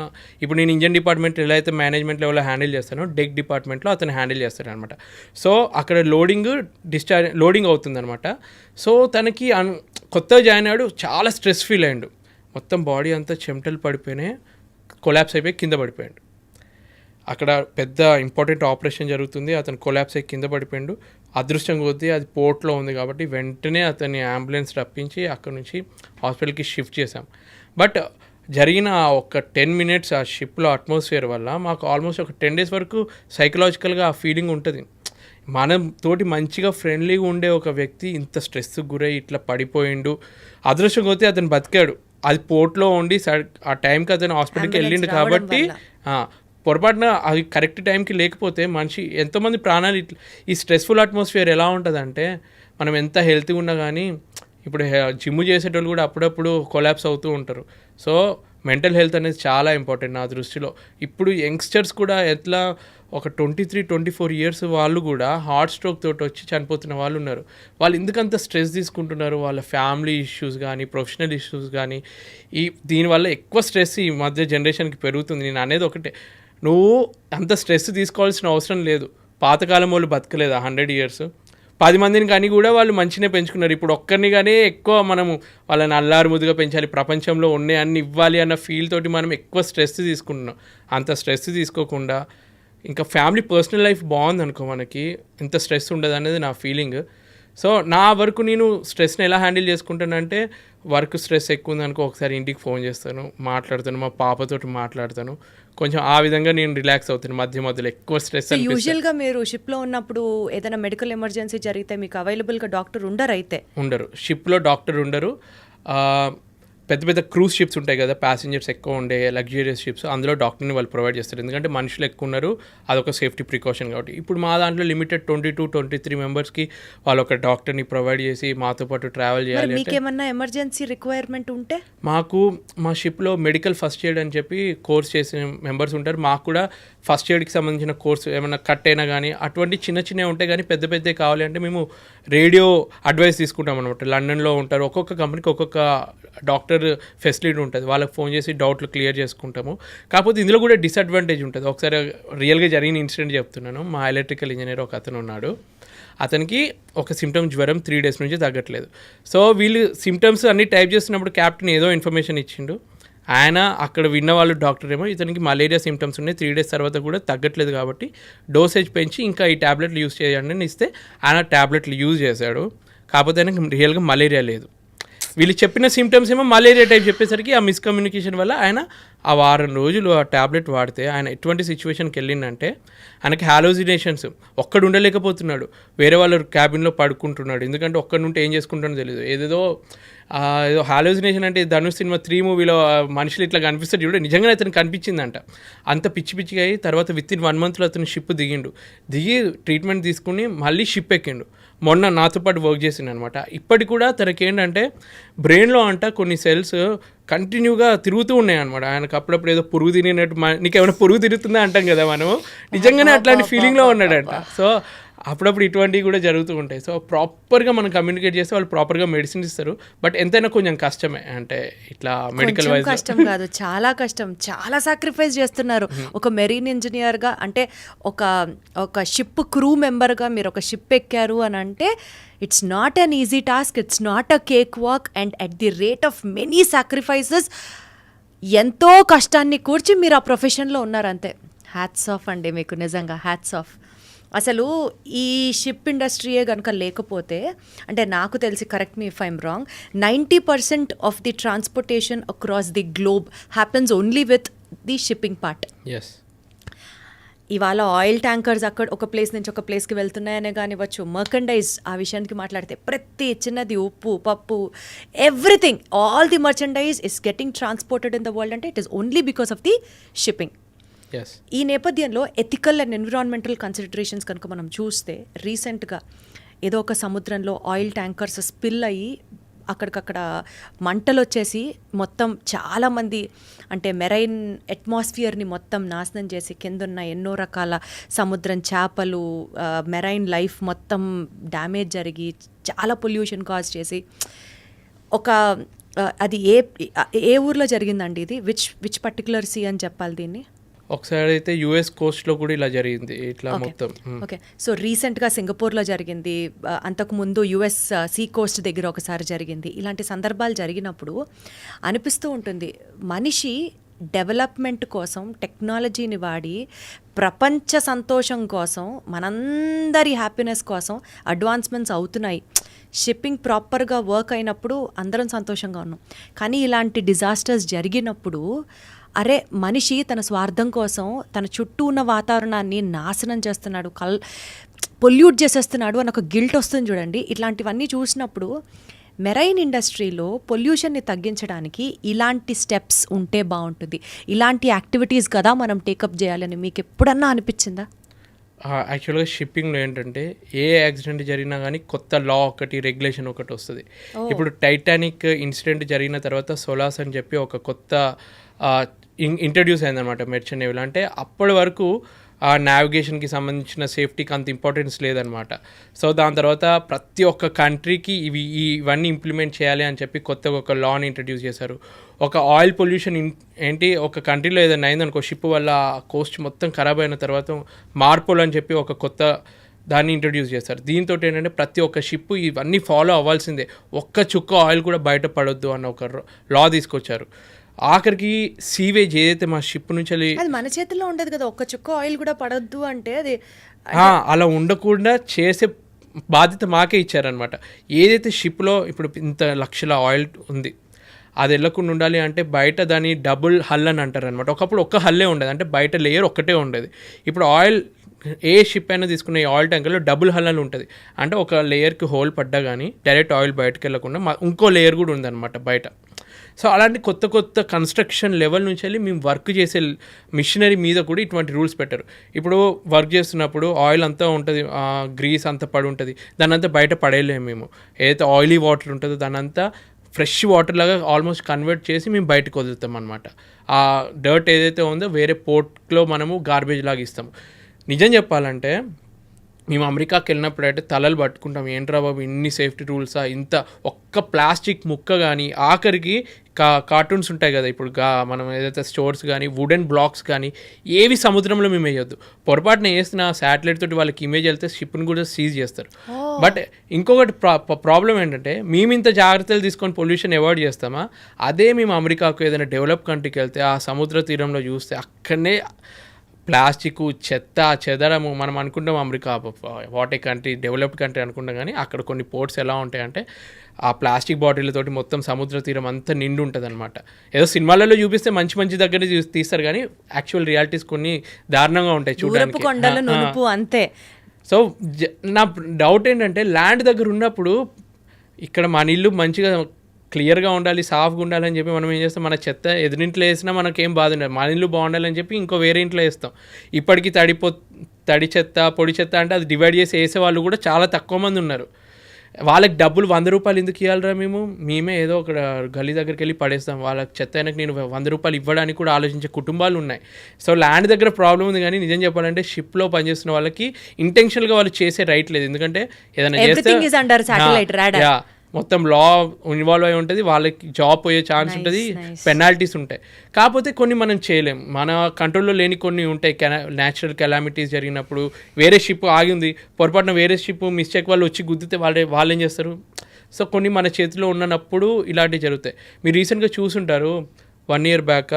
ఇప్పుడు నేను ఇంజన్ డిపార్ట్మెంట్ ఎలా అయితే మేనేజ్మెంట్ లెవెల్లో హ్యాండిల్ చేస్తానో డెక్ డిపార్ట్మెంట్లో అతను హ్యాండిల్ చేస్తాడు అనమాట. సో అక్కడ లోడింగ్ అవుతుందన్నమాట. సో తనకి కొత్తగా జాయిన్ అయ్యాడు, చాలా స్ట్రెస్ ఫీల్ అయ్యాడు. మొత్తం బాడీ అంతా చెమటలు పడిపోయినాయి, కొలాప్స్ అయిపోయి కింద పడిపోయాడు. అక్కడ పెద్ద ఇంపార్టెంట్ ఆపరేషన్ జరుగుతుంది, అతను కొలాప్స్ అయ్యి కింద పడిపోయాడు. అదృష్టం కొద్దీ అది పోర్ట్లో ఉంది కాబట్టి వెంటనే అతన్ని అంబులెన్స్ రప్పించి అక్కడ నుంచి హాస్పిటల్కి షిఫ్ట్ చేశాం. బట్ జరిగిన ఒక 10 minutes ఆ షిప్లో అట్మాస్ఫియర్ వల్ల మాకు ఆల్మోస్ట్ ఒక 10 days వరకు సైకలాజికల్గా ఆ ఫీలింగ్ ఉంటుంది. మనం తోటి మంచిగా ఫ్రెండ్లీగా ఉండే ఒక వ్యక్తి ఇంత స్ట్రెస్కి గురై ఇట్లా పడిపోయిండు. అదృష్టం కొద్దీ అతను బతికాడు. అది పోర్ట్లో ఉండి ఆ టైంకి అతను హాస్పిటల్కి వెళ్ళిండు కాబట్టి పొరపాటున అది కరెక్ట్ టైంకి లేకపోతే మనిషి ఎంతోమంది ప్రాణాలు ఇట్లా. ఈ స్ట్రెస్ఫుల్ అట్మాస్ఫియర్ ఎలా ఉంటుందంటే మనం ఎంత హెల్తీగా ఉన్నా కానీ ఇప్పుడు జిమ్ చేసేటోళ్ళు కూడా అప్పుడప్పుడు కొలాప్స్ అవుతూ ఉంటారు. సో మెంటల్ హెల్త్ అనేది చాలా ఇంపార్టెంట్ నా దృష్టిలో. ఇప్పుడు యంగ్స్టర్స్ కూడా ఎట్లా ఒక 23-24 years వాళ్ళు కూడా హార్ట్ స్ట్రోక్ తోటి వచ్చి చనిపోతున్న వాళ్ళు ఉన్నారు. వాళ్ళు ఎందుకంత స్ట్రెస్ తీసుకుంటున్నారు? వాళ్ళ ఫ్యామిలీ ఇష్యూస్ కానీ ప్రొఫెషనల్ ఇష్యూస్ కానీ దీనివల్ల ఎక్కువ స్ట్రెస్ ఈ మధ్య జనరేషన్కి పెరుగుతుంది. నేను అనేది ఒకటే, నువ్వు అంత స్ట్రెస్ తీసుకోవాల్సిన అవసరం లేదు. పాతకాలం వాళ్ళు బతకలేదు 100 years, 10 మందిని కానీ కూడా వాళ్ళు మంచిగా పెంచుకున్నారు. ఇప్పుడు ఒక్కరిని కానీ ఎక్కువ మనము వాళ్ళని అల్లారు ముద్దుగా పెంచాలి, ప్రపంచంలో ఉన్నాయి అన్ని ఇవ్వాలి అన్న ఫీల్ తోటి మనం ఎక్కువ స్ట్రెస్ తీసుకుంటున్నాం. అంత స్ట్రెస్ తీసుకోకుండా ఇంకా ఫ్యామిలీ పర్సనల్ లైఫ్ బాగుంది అనుకో మనకి ఇంత స్ట్రెస్ ఉండదు అనేది నా ఫీలింగ్. సో నా వరకు నేను స్ట్రెస్ని ఎలా హ్యాండిల్ చేసుకుంటానంటే వర్క్ స్ట్రెస్ ఎక్కువ ఉందనుకో ఒకసారి ఇంటికి ఫోన్ చేస్తాను, మాట్లాడతాను, మా పాపతోటి మాట్లాడతాను, కొంచెం ఆ విధంగా నేను రిలాక్స్ అవుతాను మధ్యలో ఎక్కువ స్ట్రెస్ యూజువల్గా మీరు షిప్లో ఉన్నప్పుడు ఏదైనా మెడికల్ ఎమర్జెన్సీ జరిగితే మీకు అవైలబుల్గా డాక్టర్ ఉండరు. షిప్లో డాక్టర్ ఉండరు. పెద్ద పెద్ద క్రూజ్ షిప్స్ ఉంటాయి కదా, ప్యాసింజర్స్ ఎక్కువ ఉండే లగ్జూరియస్ షిప్స్, అందులో డాక్టర్ని వాళ్ళు ప్రొవైడ్ చేస్తారు. ఎందుకంటే మనుషులు ఎక్కువ ఉన్నారు, అదొక సేఫ్టీ ప్రికాషన్ కాబట్టి. ఇప్పుడు మా దాంట్లో లిమిటెడ్ 22-23 మెంబర్స్కి వాళ్ళు ఒక డాక్టర్ని ప్రొవైడ్ చేసి మాతో పాటు ట్రావెల్ చేయాలి. మీకేమన్నా ఎమర్జెన్సీ రిక్వైర్మెంట్ ఉంటే మాకు మా షిప్లో మెడికల్ ఫస్ట్ ఎయిడ్ అని చెప్పి కోర్స్ చేసిన మెంబర్స్ ఉంటారు. మాకు కూడా ఫస్ట్ ఎయిడ్కి సంబంధించిన కోర్సు ఏమైనా కట్ అయినా కానీ అటువంటి చిన్న చిన్నవి ఉంటాయి. కానీ పెద్ద పెద్దవి కావాలి అంటే మేము రేడియో అడ్వైస్ తీసుకుంటాం అనమాట. లండన్లో ఉంటారు, ఒక్కొక్క కంపెనీకి ఒక్కొక్క డాక్టర్ ఫెసిలిటీ ఉంటుంది, వాళ్ళకి ఫోన్ చేసి డౌట్లు క్లియర్ చేసుకుంటాము. కాకపోతే ఇందులో కూడా డిసడ్వాంటేజ్ ఉంటుంది. ఒకసారి రియల్గా జరిగిన ఇన్సిడెంట్ చెప్తున్నాను. మా ఎలక్ట్రికల్ ఇంజనీర్ ఒక అతను ఉన్నాడు, అతనికి ఒక సిమ్టమ్ జ్వరం 3 days నుంచి తగ్గట్లేదు. సో వీళ్ళు సిమ్టమ్స్ అన్నీ టైప్ చేస్తున్నప్పుడు క్యాప్టెన్ ఏదో ఇన్ఫర్మేషన్ ఇచ్చిండు. ఆయన అక్కడ విన్న వాళ్ళు డాక్టర్ ఏమో ఇతనికి మలేరియా సిమ్టమ్స్ ఉన్నాయి, 3 days తర్వాత కూడా తగ్గట్లేదు కాబట్టి డోసేజ్ పెంచి ఇంకా ఈ ట్యాబ్లెట్లు యూజ్ చేయండి అని ఇస్తే ఆయన ట్యాబ్లెట్లు యూజ్ చేశాడు. కాకపోతే ఆయనకి రియల్గా మలేరియా లేదు. వీళ్ళు చెప్పిన సిమ్టమ్స్ ఏమో మలేరియా టైప్ చెప్పేసరికి ఆ మిస్కమ్యూనికేషన్ వల్ల ఆయన ఆ 1 వారం రోజులు ఆ ట్యాబ్లెట్ వాడితే ఆయన ఎటువంటి సిచ్యువేషన్కి వెళ్ళిందంటే ఆయనకి హాలోజినేషన్స్, ఒక్కడు ఉండలేకపోతున్నాడు, వేరే వాళ్ళ క్యాబిన్లో పడుకుంటున్నాడు. ఎందుకంటే ఒక్కడి ఉంటే ఏం చేసుకుంటానో తెలియదు. ఏదో హాలోజినేషన్ అంటే ధనుష్ సినిమా 3 మూవీలో మనుషులు ఇట్లా కనిపిస్తారు చూడ, నిజంగానే అతనికి కనిపించిందంట. అంత పిచ్చిగా అయ్యి తర్వాత విత్ ఇన్ 1 monthలో అతను షిప్ దిగి ట్రీట్మెంట్ తీసుకుని మళ్ళీ షిప్ ఎక్కిండు. మొన్న నాతో పాటు వర్క్ చేసిండు అనమాట. ఇప్పటికి కూడా తనకేంటంటే బ్రెయిన్లో అంట కొన్ని సెల్స్ కంటిన్యూగా తిరుగుతూ ఉన్నాయి అనమాట. ఆయనకు అప్పుడప్పుడు ఏదో పురుగు తిరిగినట్టు, నీకేమైనా పురుగు తిరుగుతుందా అంటాం కదా మనము, నిజంగానే అట్లాంటి ఫీలింగ్లో ఉన్నాడంట. సో అప్పుడప్పుడు ఇటువంటివి కూడా జరుగుతూ ఉంటాయి. సో ప్రాపర్గా మనం కమ్యూనికేట్ చేస్తే వాళ్ళు ప్రాపర్గా మెడిసిన్ ఇస్తారు. బట్ ఎంతైనా కొంచెం కష్టమే, అంటే ఇట్లా మెడికల్ వైజ్ కష్టం కాదు, చాలా కష్టం, చాలా సాక్రిఫైస్ చేస్తున్నారు. ఒక మెరీన్ ఇంజనీర్గా అంటే ఒక షిప్ క్రూ మెంబర్గా మీరు ఒక షిప్ ఎక్కారు అని అంటే it's not an easy task, it's not a cake walk. And at the rate of many sacrifices ఎంతో కష్టాన్ని కూర్చి మీరు ఆ ప్రొఫెషన్లో ఉన్నారు. అంతే, హ్యాట్స్ ఆఫ్ అండి మీకు, నిజంగా హ్యాట్స్ ఆఫ్. అసలు ఈ షిప్ ఇండస్ట్రీయే కనుక లేకపోతే, అంటే నాకు తెలిసి, correct me if I'm wrong, 90% of the transportation across the globe happens only with the shipping part. Yes, ఇవాళ ఆయిల్ ట్యాంకర్స్ అక్కడ ఒక ప్లేస్ నుంచి ఒక ప్లేస్కి వెళ్తున్నాయనే కానివ్వచ్చు, మర్కండైజ్ ఆ విషయానికి మాట్లాడితే ప్రతి చిన్నది, ఉప్పు, పప్పు, everything, all the merchandise is getting transported in the world అంటే it is only because of the shipping. ఈ నేపథ్యంలో ఎథికల్ అండ్ ఎన్విరాన్మెంటల్ కన్సిడరేషన్స్ కనుక మనం చూస్తే, రీసెంట్గా ఏదో ఒక సముద్రంలో ఆయిల్ ట్యాంకర్స్ స్పిల్ అయ్యి అక్కడికక్కడ మంటలు వచ్చేసి మొత్తం చాలామంది, అంటే మెరైన్ అట్మాస్ఫియర్ని మొత్తం నాశనం చేసి కిందున్న ఎన్నో రకాల సముద్రం చేపలు, మెరైన్ లైఫ్ మొత్తం డ్యామేజ్ జరిగి చాలా పొల్యూషన్ కాజ్ చేసి అది ఏ ఊర్లో జరిగిందండి ఇది? విచ్ పర్టికులర్ సీ అని చెప్పాలి దీన్ని? ఒకసారి అయితే యుఎస్ కోస్ట్లో కూడా ఇలా జరిగింది, ఇట్లా మొత్తం. ఓకే, సో రీసెంట్గా సింగపూర్లో జరిగింది, అంతకుముందు యుఎస్ సీ కోస్ట్ దగ్గర ఒకసారి జరిగింది. ఇలాంటి సందర్భాలు జరిగినప్పుడు అనిపిస్తూ ఉంటుంది, మనిషి డెవలప్మెంట్ కోసం టెక్నాలజీని వాడి ప్రపంచ సంతోషం కోసం, మనందరి హ్యాపీనెస్ కోసం అడ్వాన్స్మెంట్స్ అవుతున్నాయి. షిప్పింగ్ ప్రాపర్గా వర్క్ అయినప్పుడు అందరం సంతోషంగా ఉన్నాం. కానీ ఇలాంటి డిజాస్టర్స్ జరిగినప్పుడు అరే, మనిషి తన స్వార్థం కోసం తన చుట్టూ ఉన్న వాతావరణాన్ని నాశనం చేస్తున్నాడు, పొల్యూట్ చేసేస్తున్నాడు అని ఒక గిల్ట్ వస్తుంది చూడండి. ఇట్లాంటివన్నీ చూసినప్పుడు మెరైన్ ఇండస్ట్రీలో పొల్యూషన్ని తగ్గించడానికి ఇలాంటి స్టెప్స్ ఉంటే బాగుంటుంది, ఇలాంటి యాక్టివిటీస్ కదా మనం టేకప్ చేయాలని మీకు ఎప్పుడన్నా అనిపించిందా? యాక్చువల్గా షిప్పింగ్లో ఏంటంటే ఏ యాక్సిడెంట్ జరిగినా కానీ కొత్త లా ఒకటి, రెగ్యులేషన్ ఒకటి వస్తుంది. ఇప్పుడు టైటానిక్ ఇన్సిడెంట్ జరిగిన తర్వాత సోలాస్ అని చెప్పి ఒక కొత్త ఇంట్రడ్యూస్ అయిందనమాట మెర్చెంట్ నేవీలో. అంటే అప్పటి వరకు ఆ నావిగేషన్కి సంబంధించిన సేఫ్టీకి అంత ఇంపార్టెన్స్ లేదనమాట. సో దాని తర్వాత ప్రతి ఒక్క కంట్రీకి ఇవన్నీ ఇంప్లిమెంట్ చేయాలి అని చెప్పి కొత్తగా ఒక లాని ఇంట్రడ్యూస్ చేశారు. ఒక ఆయిల్ పొల్యూషన్ ఏంటి, ఒక కంట్రీలో ఏదైనా అయిందనుకో, షిప్ వల్ల కోస్ట్ మొత్తం ఖరాబ్ అయిన తర్వాత మార్పోల్ అని చెప్పి ఒక కొత్త దాన్ని ఇంట్రడ్యూస్ చేస్తారు. దీంతో ఏంటంటే ప్రతి ఒక్క షిప్ ఇవన్నీ ఫాలో అవ్వాల్సిందే, ఒక్క చుక్క ఆయిల్ కూడా బయట పడొద్దు అన్న ఒక లా తీసుకొచ్చారు. ఆఖరికి సీవేజ్ ఏదైతే మా షిప్ నుంచి అది మన చేతిలో ఉండదు కదా, ఒక్క చుక్క ఆయిల్ కూడా పడొద్దు అంటే అది అలా ఉండకుండా చేసే బాధ్యత మాకే ఇచ్చారనమాట. ఏదైతే షిప్లో ఇప్పుడు ఇంత లక్షల ఆయిల్ ఉంది, అది వెళ్ళకుండా ఉండాలి అంటే బయట దాన్ని డబుల్ హల్ అని అంటారు అనమాట. ఒకప్పుడు ఒక్క హల్లే ఉండేది, అంటే బయట లేయర్ ఒక్కటే ఉండేది. ఇప్పుడు ఆయిల్ ఏ షిప్ అయినా తీసుకున్న ఈ ఆయిల్ ట్యాంకర్లో డబుల్ హల్ అని ఉంటుంది. అంటే ఒక లేయర్కి హోల్ పడ్డా కానీ డైరెక్ట్ ఆయిల్ బయటకు వెళ్ళకుండా ఇంకో లేయర్ కూడా ఉందన్నమాట బయట. సో అలాంటి కొత్త కొత్త కన్స్ట్రక్షన్ లెవెల్ నుంచి వెళ్ళి మేము వర్క్ చేసే మిషనరీ మీద కూడా ఇటువంటి రూల్స్ పెట్టారు. ఇప్పుడు వర్క్ చేస్తున్నప్పుడు ఆయిల్ అంతా ఉంటుంది, గ్రీస్ అంతా పడి ఉంటుంది, దాన్ని అంతా బయట పడేయలేము మేము. ఏదైతే ఆయిలీ వాటర్ ఉంటుందో దాని అంతా ఫ్రెష్ వాటర్ లాగా ఆల్మోస్ట్ కన్వర్ట్ చేసి మేము బయటకు వదులుతాం అనమాట. ఆ డర్ట్ ఏదైతే ఉందో వేరే పోర్ట్లో మనము గార్బేజ్ లాగా ఇస్తాము. నిజం చెప్పాలంటే మేము అమెరికాకి వెళ్ళినప్పుడు అయితే తలలు పట్టుకుంటాం, ఏంట్రా బాబు ఇన్ని సేఫ్టీ రూల్సా, ఇంత ఒక్క ప్లాస్టిక్ ముక్క కానీ, ఆఖరికి కార్టూన్స్ ఉంటాయి కదా ఇప్పుడు మనం ఏదైతే స్టోర్స్ కానీ వుడెన్ బ్లాక్స్ కానీ ఏవి సముద్రంలో మేము వేయొద్దు. పొరపాటున వేసిన శాటిలైట్ తోటి వాళ్ళకి ఇమేజ్ వెళ్తే షిప్ని కూడా సీజ్ చేస్తారు. బట్ ఇంకొకటి ప్రాబ్లం ఏంటంటే మేము ఇంత జాగ్రత్తలు తీసుకొని పొల్యూషన్ అవాయిడ్ చేస్తామా, అదే మేము అమెరికాకు ఏదైనా డెవలప్ కంట్రీకి వెళ్తే ఆ సముద్ర తీరంలో చూస్తే అక్కడనే ప్లాస్టిక్ చెత్త చెదరము. మనం అనుకుంటాం America what a country, developed country అనుకుంటాం, కానీ అక్కడ కొన్ని పోర్ట్స్ ఎలా ఉంటాయంటే ఆ ప్లాస్టిక్ బాటిళ్ళతోటి మొత్తం సముద్ర తీరం అంతా నిండి ఉంటుంది అనమాట. ఏదో సినిమాలలో చూపిస్తే మంచి మంచి దగ్గర తీస్తారు, కానీ యాక్చువల్ రియాలిటీస్ కొన్ని దారుణంగా ఉంటాయి చూడడానికి. అంతే. సో నా డౌట్ ఏంటంటే ల్యాండ్ దగ్గర ఉన్నప్పుడు ఇక్కడ మన ఇల్లు మంచిగా క్లియర్గా ఉండాలి, సాఫ్గా ఉండాలని చెప్పి మనం ఏం చేస్తాం, మన చెత్త ఎదురింట్లో వేసినా మనకేం బాధ ఉండదు, మన ఇల్లు బాగుండాలని చెప్పి ఇంకో వేరే ఇంట్లో వేస్తాం. ఇప్పటికీ తడి చెత్త పొడి చెత్త అంటే అది డివైడ్ చేసి వేసే వాళ్ళు కూడా చాలా తక్కువ మంది ఉన్నారు. వాళ్ళకి డబ్బులు 100 రూపాయలు ఎందుకు ఇవ్వాలరా, మేమే ఏదో ఒక గల్లీ దగ్గరికి వెళ్ళి పడేస్తాం. వాళ్ళకి చెత్త అయినాక నేను 100 రూపాయలు ఇవ్వడానికి కూడా ఆలోచించే కుటుంబాలు ఉన్నాయి. సో ల్యాండ్ దగ్గర ప్రాబ్లం ఉంది, కానీ నిజం చెప్పాలంటే షిప్లో పనిచేస్తున్న వాళ్ళకి ఇంటెన్షనల్గా వాళ్ళు చేసే రైట్ లేదు. ఎందుకంటే ఏదైనా చేస్తే మొత్తం లా ఇన్వాల్వ్ అయి ఉంటుంది, వాళ్ళకి జాబ్ పోయే ఛాన్స్ ఉంటుంది, పెనాల్టీస్ ఉంటాయి. కాకపోతే కొన్ని మనం చేయలేం, మన కంట్రోల్లో లేని కొన్ని ఉంటాయి. న్యాచురల్ కెలామిటీస్ జరిగినప్పుడు వేరే షిప్ ఆగింది, పొరపాటున వేరే షిప్ మిస్టేక్ వాళ్ళు వచ్చి గుద్దితే వాళ్ళు ఏం చేస్తారు. సో కొన్ని మన చేతిలో ఉన్నప్పుడు ఇలాంటివి జరుగుతాయి. మీరు రీసెంట్గా చూసుంటారు, 1 year బ్యాక్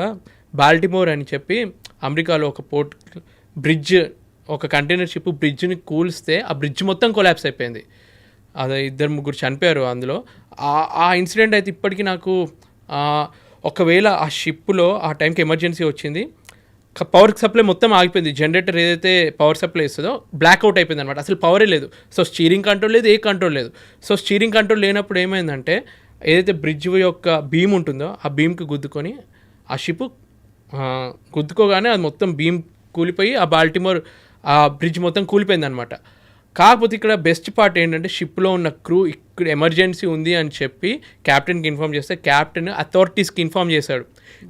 బాల్టిమోర్ అని చెప్పి అమెరికాలో ఒక పోర్ట్ బ్రిడ్జ్, ఒక కంటైనర్ షిప్ బ్రిడ్జ్ని కూల్స్తే ఆ బ్రిడ్జ్ మొత్తం కొలాప్స్ అయిపోయింది. అదే 2-3 చనిపోయారు అందులో. ఆ ఇన్సిడెంట్ అయితే ఇప్పటికీ నాకు, ఒకవేళ ఆ షిప్లో ఆ టైంకి ఎమర్జెన్సీ వచ్చింది, పవర్ సప్లై మొత్తం ఆగిపోయింది, జనరేటర్ ఏదైతే పవర్ సప్లై ఇస్తుందో బ్లాక్అవుట్ అయిపోయింది అనమాట, అసలు పవరే లేదు. సో స్టీరింగ్ కంట్రోల్ లేదు, ఏ కంట్రోల్ లేదు. సో స్టీరింగ్ కంట్రోల్ లేనప్పుడు ఏమైందంటే ఏదైతే బ్రిడ్జ్ యొక్క బీమ్ ఉంటుందో ఆ బీమ్కి గుద్దుకొని ఆ షిప్ గుద్దుకోగానే అది మొత్తం బీమ్ కూలిపోయి ఆ బాల్టిమోర్ ఆ బ్రిడ్జ్ మొత్తం కూలిపోయింది అనమాట. కాకపోతే ఇక్కడ బెస్ట్ పార్ట్ ఏంటంటే షిప్లో ఉన్న క్రూ ఇక్కడ ఎమర్జెన్సీ ఉంది అని చెప్పి క్యాప్టెన్కి ఇన్ఫామ్ చేస్తే క్యాప్టెన్ అథారిటీస్కి ఇన్ఫామ్ చేశాడు,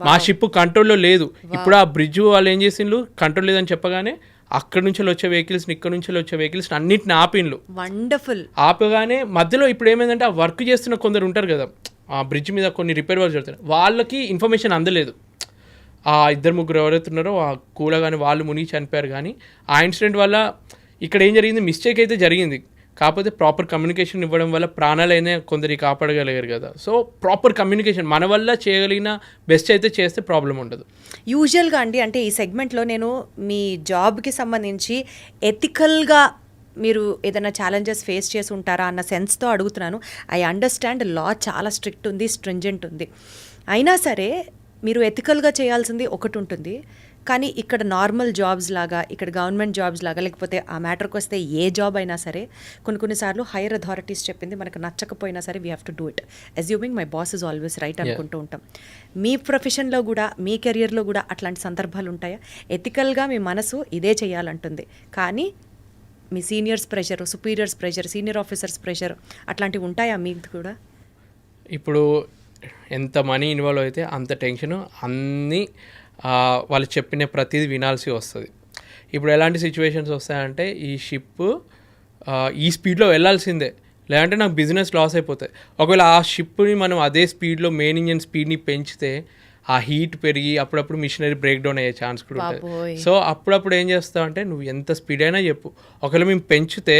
మా షిప్ కంట్రోల్లో లేదు. ఇప్పుడు ఆ బ్రిడ్జ్ వాళ్ళు ఏం చేసిండ్రు, కంట్రోల్ లేదని చెప్పగానే అక్కడ నుంచి వచ్చే వెహికల్స్ని, ఇక్కడ నుంచి వచ్చే వెహికల్స్ని అన్నింటిని ఆపిండ్రు. వండర్ఫుల్. ఆపగానే మధ్యలో ఇప్పుడు ఏమైందంటే ఆ వర్క్ చేస్తున్న కొందరు ఉంటారు కదా, ఆ బ్రిడ్జ్ మీద కొన్ని రిపేర్ వర్క్ జరుగుతాయి, వాళ్ళకి ఇన్ఫర్మేషన్ అందలేదు. ఆ 2-3 ఎవరైతే ఉన్నారో ఆ కూలగానే వాళ్ళు మునిగి చనిపోయారు. కానీ ఆ ఇన్సిడెంట్ వల్ల ఇక్కడ ఏం జరిగింది, మిస్టేక్ అయితే జరిగింది, కాకపోతే ప్రాపర్ కమ్యూనికేషన్ ఇవ్వడం వల్ల ప్రాణాలైనా కొందరికి కాపాడగలిగారు కదా. సో ప్రాపర్ కమ్యూనికేషన్ మన వల్ల చేయగలిగిన బెస్ట్ అయితే చేస్తే ప్రాబ్లం ఉండదు. యూజువల్గా అంటే ఈ సెగ్మెంట్లో నేను మీ జాబ్కి సంబంధించి ఎథికల్గా మీరు ఏదైనా ఛాలెంజెస్ ఫేస్ చేసి ఉంటారా అన్న సెన్స్తో అడుగుతున్నాను. ఐ అండర్స్టాండ్ లా చాలా స్ట్రిక్ట్ ఉంది, స్ట్రింజెంట్ ఉంది, అయినా సరే మీరు ఎథికల్గా చేయాల్సింది ఒకటి ఉంటుంది, కానీ ఇక్కడ నార్మల్ జాబ్స్ లాగా, ఇక్కడ గవర్నమెంట్ జాబ్స్ లాగా, లేకపోతే ఆ మ్యాటర్కి వస్తే ఏ జాబ్ అయినా సరే కొన్నిసార్లు హైయర్ అథారిటీస్ చెప్పింది మనకు నచ్చకపోయినా సరే we have to do it, assuming my boss is always right అనుకుంటూ ఉంటాం. మీ ప్రొఫెషన్లో కూడా, మీ కెరియర్లో కూడా అట్లాంటి సందర్భాలు ఉంటాయా? ఎథికల్గా మీ మనసు ఇదే చేయాలంటుంది, కానీ మీ seniors pressure, superiors pressure, senior officers pressure అట్లాంటివి ఉంటాయా మీకు కూడా? ఇప్పుడు ఎంత మనీ ఇన్వాల్వ్ అయితే అంత టెన్షన్, అన్నీ వాళ్ళు చెప్పిన ప్రతిదీ వినాల్సి వస్తుంది. ఇప్పుడు ఎలాంటి సిచ్యువేషన్స్ వస్తాయంటే ఈ షిప్ ఈ స్పీడ్లో వెళ్ళాల్సిందే, లేదంటే నాకు బిజినెస్ లాస్ అయిపోతాయి. ఒకవేళ ఆ షిప్ని మనం అదే స్పీడ్లో మెయిన్ ఇంజన్ స్పీడ్ని పెంచితే ఆ హీట్ పెరిగి అప్పుడప్పుడు మిషనరీ బ్రేక్ డౌన్ అయ్యే ఛాన్స్ కూడా ఉంటుంది. సో అప్పుడప్పుడు ఏం చేస్తావు అంటే నువ్వు ఎంత స్పీడ్ అయినా చెప్పు, ఒకవేళ మేము పెంచితే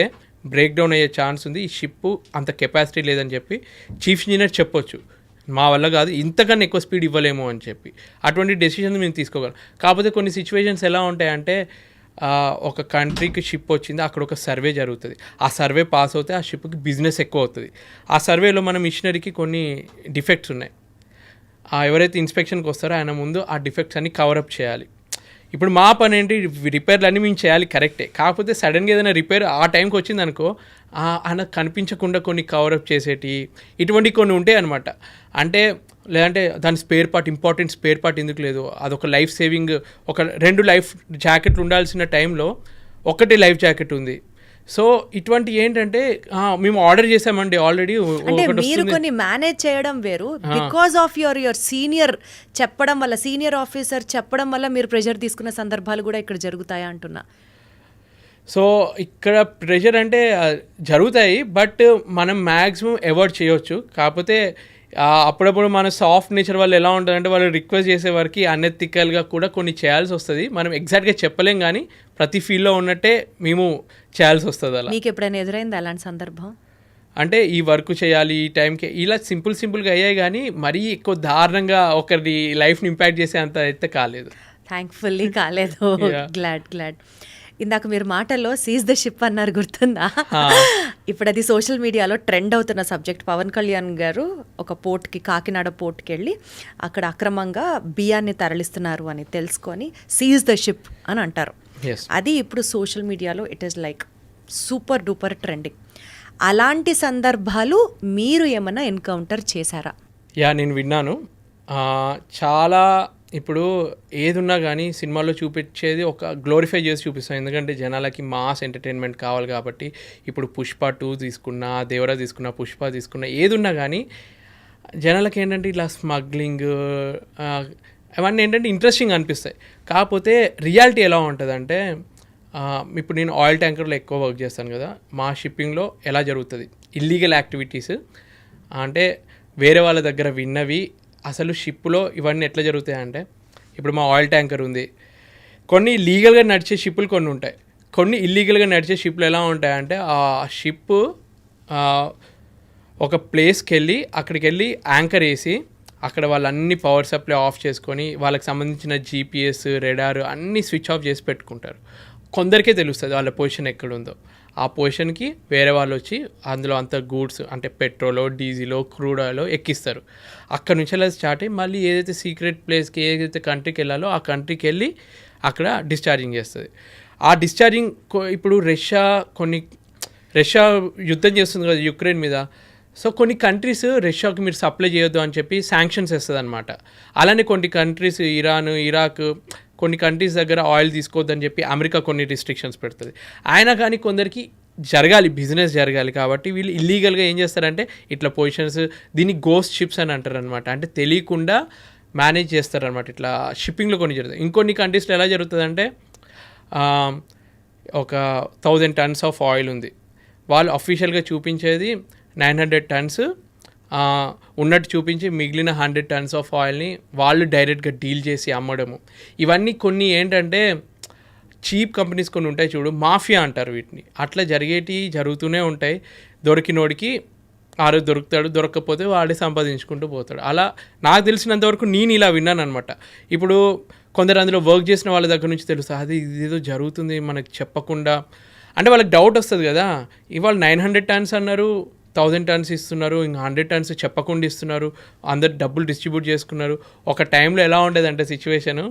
బ్రేక్ డౌన్ అయ్యే ఛాన్స్ ఉంది, ఈ షిప్ అంత కెపాసిటీ లేదని చెప్పి చీఫ్ ఇంజనీర్ చెప్పొచ్చు, మా వల్ల కాదు, ఇంతకన్నా ఎక్కువ స్పీడ్ ఇవ్వలేము అని చెప్పి. అటువంటి డెసిషన్స్ మేము తీసుకోగలం. కాకపోతే కొన్ని సిచ్యువేషన్స్ ఎలా ఉంటాయంటే ఒక కంట్రీకి షిప్ వచ్చింది, అక్కడ ఒక సర్వే జరుగుతుంది. ఆ సర్వే పాస్ అవుతే ఆ షిప్కి బిజినెస్ ఎక్కువ అవుతుంది. ఆ సర్వేలో మన మిషనరీకి కొన్ని డిఫెక్ట్స్ ఉన్నాయి. ఎవరైతే ఇన్స్పెక్షన్కి వస్తారో ఆయన ముందు ఆ డిఫెక్ట్స్ అన్ని కవరప్ చేయాలి. ఇప్పుడు మా పని ఏంటి, రిపేర్లు అన్నీ మేము చేయాలి కరెక్టే, కాకపోతే సడన్గా ఏదైనా రిపేర్ ఆ టైంకి వచ్చింది అనుకో, ఆయన కనిపించకుండా కొన్ని కవరప్ చేసేటి ఇటువంటి కొన్ని ఉంటాయి అనమాట. అంటే లేదంటే దాని spare part, important spare part ఎందుకు లేదు, అదొక లైఫ్ సేవింగ్, ఒక 2 లైఫ్ జాకెట్లు ఉండాల్సిన టైంలో ఒకటే లైఫ్ జాకెట్ ఉంది. సో ఇటువంటి ఏంటంటే మేము ఆర్డర్ చేసామండి ఆల్రెడీ. అంటే మీరు కొన్ని మేనేజ్ చేయడం వేరు, బికాస్ ఆఫ్ యువర్ సీనియర్ చెప్పడం వల్ల, సీనియర్ ఆఫీసర్ చెప్పడం వల్ల మీరు ప్రెషర్ తీసుకున్న సందర్భాలు కూడా ఇక్కడ జరుగుతాయా అంటున్నా. సో ఇక్కడ ప్రెషర్ అంటే జరుగుతాయి, బట్ మనం మ్యాక్సిమం అవాయిడ్ చేయొచ్చు. కాకపోతే అప్పుడప్పుడు మన సాఫ్ట్ నేచర్ వాళ్ళు ఎలా ఉంటుందంటే వాళ్ళు రిక్వెస్ట్ చేసే వరకు అన్ఎథికల్గా కూడా కొన్ని చేయాల్సి వస్తుంది. మనం ఎగ్జాక్ట్గా చెప్పలేం, కానీ ప్రతి ఫీల్డ్లో ఉన్నట్టే మేము చేయాల్సి వస్తుంది. అలా మీకు ఎప్పుడైనా ఎదురైంది అలాంటి సందర్భం? అంటే ఈ వర్క్ చేయాలి ఈ టైంకి, ఇలా సింపుల్గా అయ్యాయి, కానీ మరీ ఎక్కువ దారుణంగా ఒకరి లైఫ్ని ఇంపాక్ట్ చేసే అంత అయితే కాలేదు. థ్యాంక్ఫుల్లీ కాలేదు. గ్లాడ్. ఇందాక మీరు మాటల్లో సీజ్ ద షిప్ అన్నారు, గుర్తుందా? ఇప్పుడు అది సోషల్ మీడియాలో ట్రెండ్ అవుతున్న సబ్జెక్ట్. పవన్ కళ్యాణ్ గారు ఒక పోర్ట్కి, కాకినాడ పోర్ట్కి వెళ్ళి అక్కడ అక్రమంగా బియ్యాన్ని తరలిస్తున్నారు అని తెలుసుకొని సీజ్ ద షిప్ అని అంటారు. అది ఇప్పుడు సోషల్ మీడియాలో it is like super duper trending. అలాంటి సందర్భాలు మీరు ఏమైనా ఎన్కౌంటర్ చేశారా? నేను విన్నాను. చాలా ఇప్పుడు ఏదున్నా కానీ సినిమాలో చూపించేది ఒక గ్లోరిఫై చేసి చూపిస్తాం, ఎందుకంటే జనాలకి మాస్ ఎంటర్టైన్మెంట్ కావాలి కాబట్టి. ఇప్పుడు పుష్ప 2 తీసుకున్నా, దేవరా తీసుకున్నా, పుష్ప తీసుకున్నా, ఏదున్నా కానీ జనాలకి ఏంటంటే ఇలా స్మగ్లింగ్ అవన్నీ ఏంటంటే ఇంట్రెస్టింగ్ అనిపిస్తాయి. కాకపోతే రియాలిటీ ఎలా ఉంటుందంటే, ఇప్పుడు నేను ఆయిల్ ట్యాంకర్లో ఎక్కువ వర్క్ చేస్తాను కదా, మా షిప్పింగ్లో ఎలా జరుగుతుంది ఇల్లీగల్ యాక్టివిటీస్ అంటే వేరే వాళ్ళ దగ్గర విన్నవి అసలు షిప్లో ఇవన్నీ ఎట్లా జరుగుతాయి అంటే, ఇప్పుడు మా ఆయిల్ ట్యాంకర్ ఉంది, కొన్ని లీగల్గా నడిచే షిప్పులు కొన్ని ఉంటాయి, కొన్ని ఇల్లీగల్గా నడిచే షిప్లు ఎలా ఉంటాయంటే ఆ షిప్ ఒక ప్లేస్కి వెళ్ళి అక్కడికి వెళ్ళి యాంకర్ వేసి అక్కడ వాళ్ళన్ని పవర్ సప్లై ఆఫ్ చేసుకొని వాళ్ళకి సంబంధించిన జీపీఎస్, రెడార్ అన్నీ స్విచ్ ఆఫ్ చేసి పెట్టుకుంటారు. కొందరికే తెలుస్తుంది వాళ్ళ పొజిషన్ ఎక్కడుందో. ఆ పొజిషన్కి వేరే వాళ్ళు వచ్చి అందులో అంత గూడ్స్ అంటే పెట్రోలో, డీజిలో, క్రూడ్ ఆయిలో ఎక్కిస్తారు. అక్కడ నుంచి అలా స్టార్ట్ అయ్యి మళ్ళీ ఏదైతే సీక్రెట్ ప్లేస్కి, ఏదైతే కంట్రీకి వెళ్ళాలో ఆ కంట్రీకి వెళ్ళి అక్కడ డిశ్చార్జింగ్ చేస్తుంది. ఆ డిశ్చార్జింగ్ ఇప్పుడు రష్యా యుద్ధం చేస్తుంది కదా యుక్రెయిన్ మీద. సో కొన్ని కంట్రీస్ రష్యాకి మీరు సప్లై చేయొద్దు అని చెప్పి శాంక్షన్స్ వేస్తుంది అనమాట. అలానే కొన్ని కంట్రీస్ ఇరాన్, ఇరాక్, కొన్ని కంట్రీస్ దగ్గర ఆయిల్ తీసుకోవద్దని చెప్పి అమెరికా కొన్ని రిస్ట్రిక్షన్స్ పెడుతుంది. అయినా కానీ కొందరికి జరగాలి, బిజినెస్ జరగాలి కాబట్టి వీళ్ళు ఇల్లీగల్గా ఏం చేస్తారంటే ఇట్లా పొజిషన్స్, దీన్ని గోస్ట్ షిప్స్ అని అంటారు అనమాట. అంటే తెలియకుండా మేనేజ్ చేస్తారనమాట. ఇట్లా షిప్పింగ్లో కొన్ని జరుగుతుంది. ఇంకొన్ని కంట్రీస్లో ఎలా జరుగుతుందంటే ఒక 1000 tons ఆఫ్ ఆయిల్ ఉంది, వాళ్ళు అఫీషియల్గా చూపించేది 900 tons ఉన్నట్టు చూపించి మిగిలిన 100 tons ఆఫ్ ఆయిల్ని వాళ్ళు డైరెక్ట్గా డీల్ చేసి అమ్మడము. ఇవన్నీ కొన్ని ఏంటంటే చీప్ కంపెనీస్ కొన్ని ఉంటాయి చూడు, మాఫియా అంటారు వీటిని. అట్లా జరుగుతూనే ఉంటాయి. దొరికినోడికి ఆరు దొరుకుతాడు, దొరకకపోతే వాడే సంపాదించుకుంటూ పోతాడు. అలా నాకు తెలిసినంతవరకు నేను ఇలా విన్నాను అనమాట. ఇప్పుడు కొందరు అందులో వర్క్ చేసిన వాళ్ళ దగ్గర నుంచి తెలుస్తుంది అది ఇదేదో జరుగుతుంది మనకు చెప్పకుండా. అంటే వాళ్ళకి డౌట్ వస్తుంది కదా, ఇవాళ 900 tons అన్నారు, 1000 tons ఇస్తున్నారు, ఇంకా 100 tons చెప్పకుండా ఇస్తున్నారు, అందరు డబ్బులు డిస్ట్రిబ్యూట్ చేసుకున్నారు. ఒక టైంలో ఎలా ఉండేదంటే సిచ్యువేషను,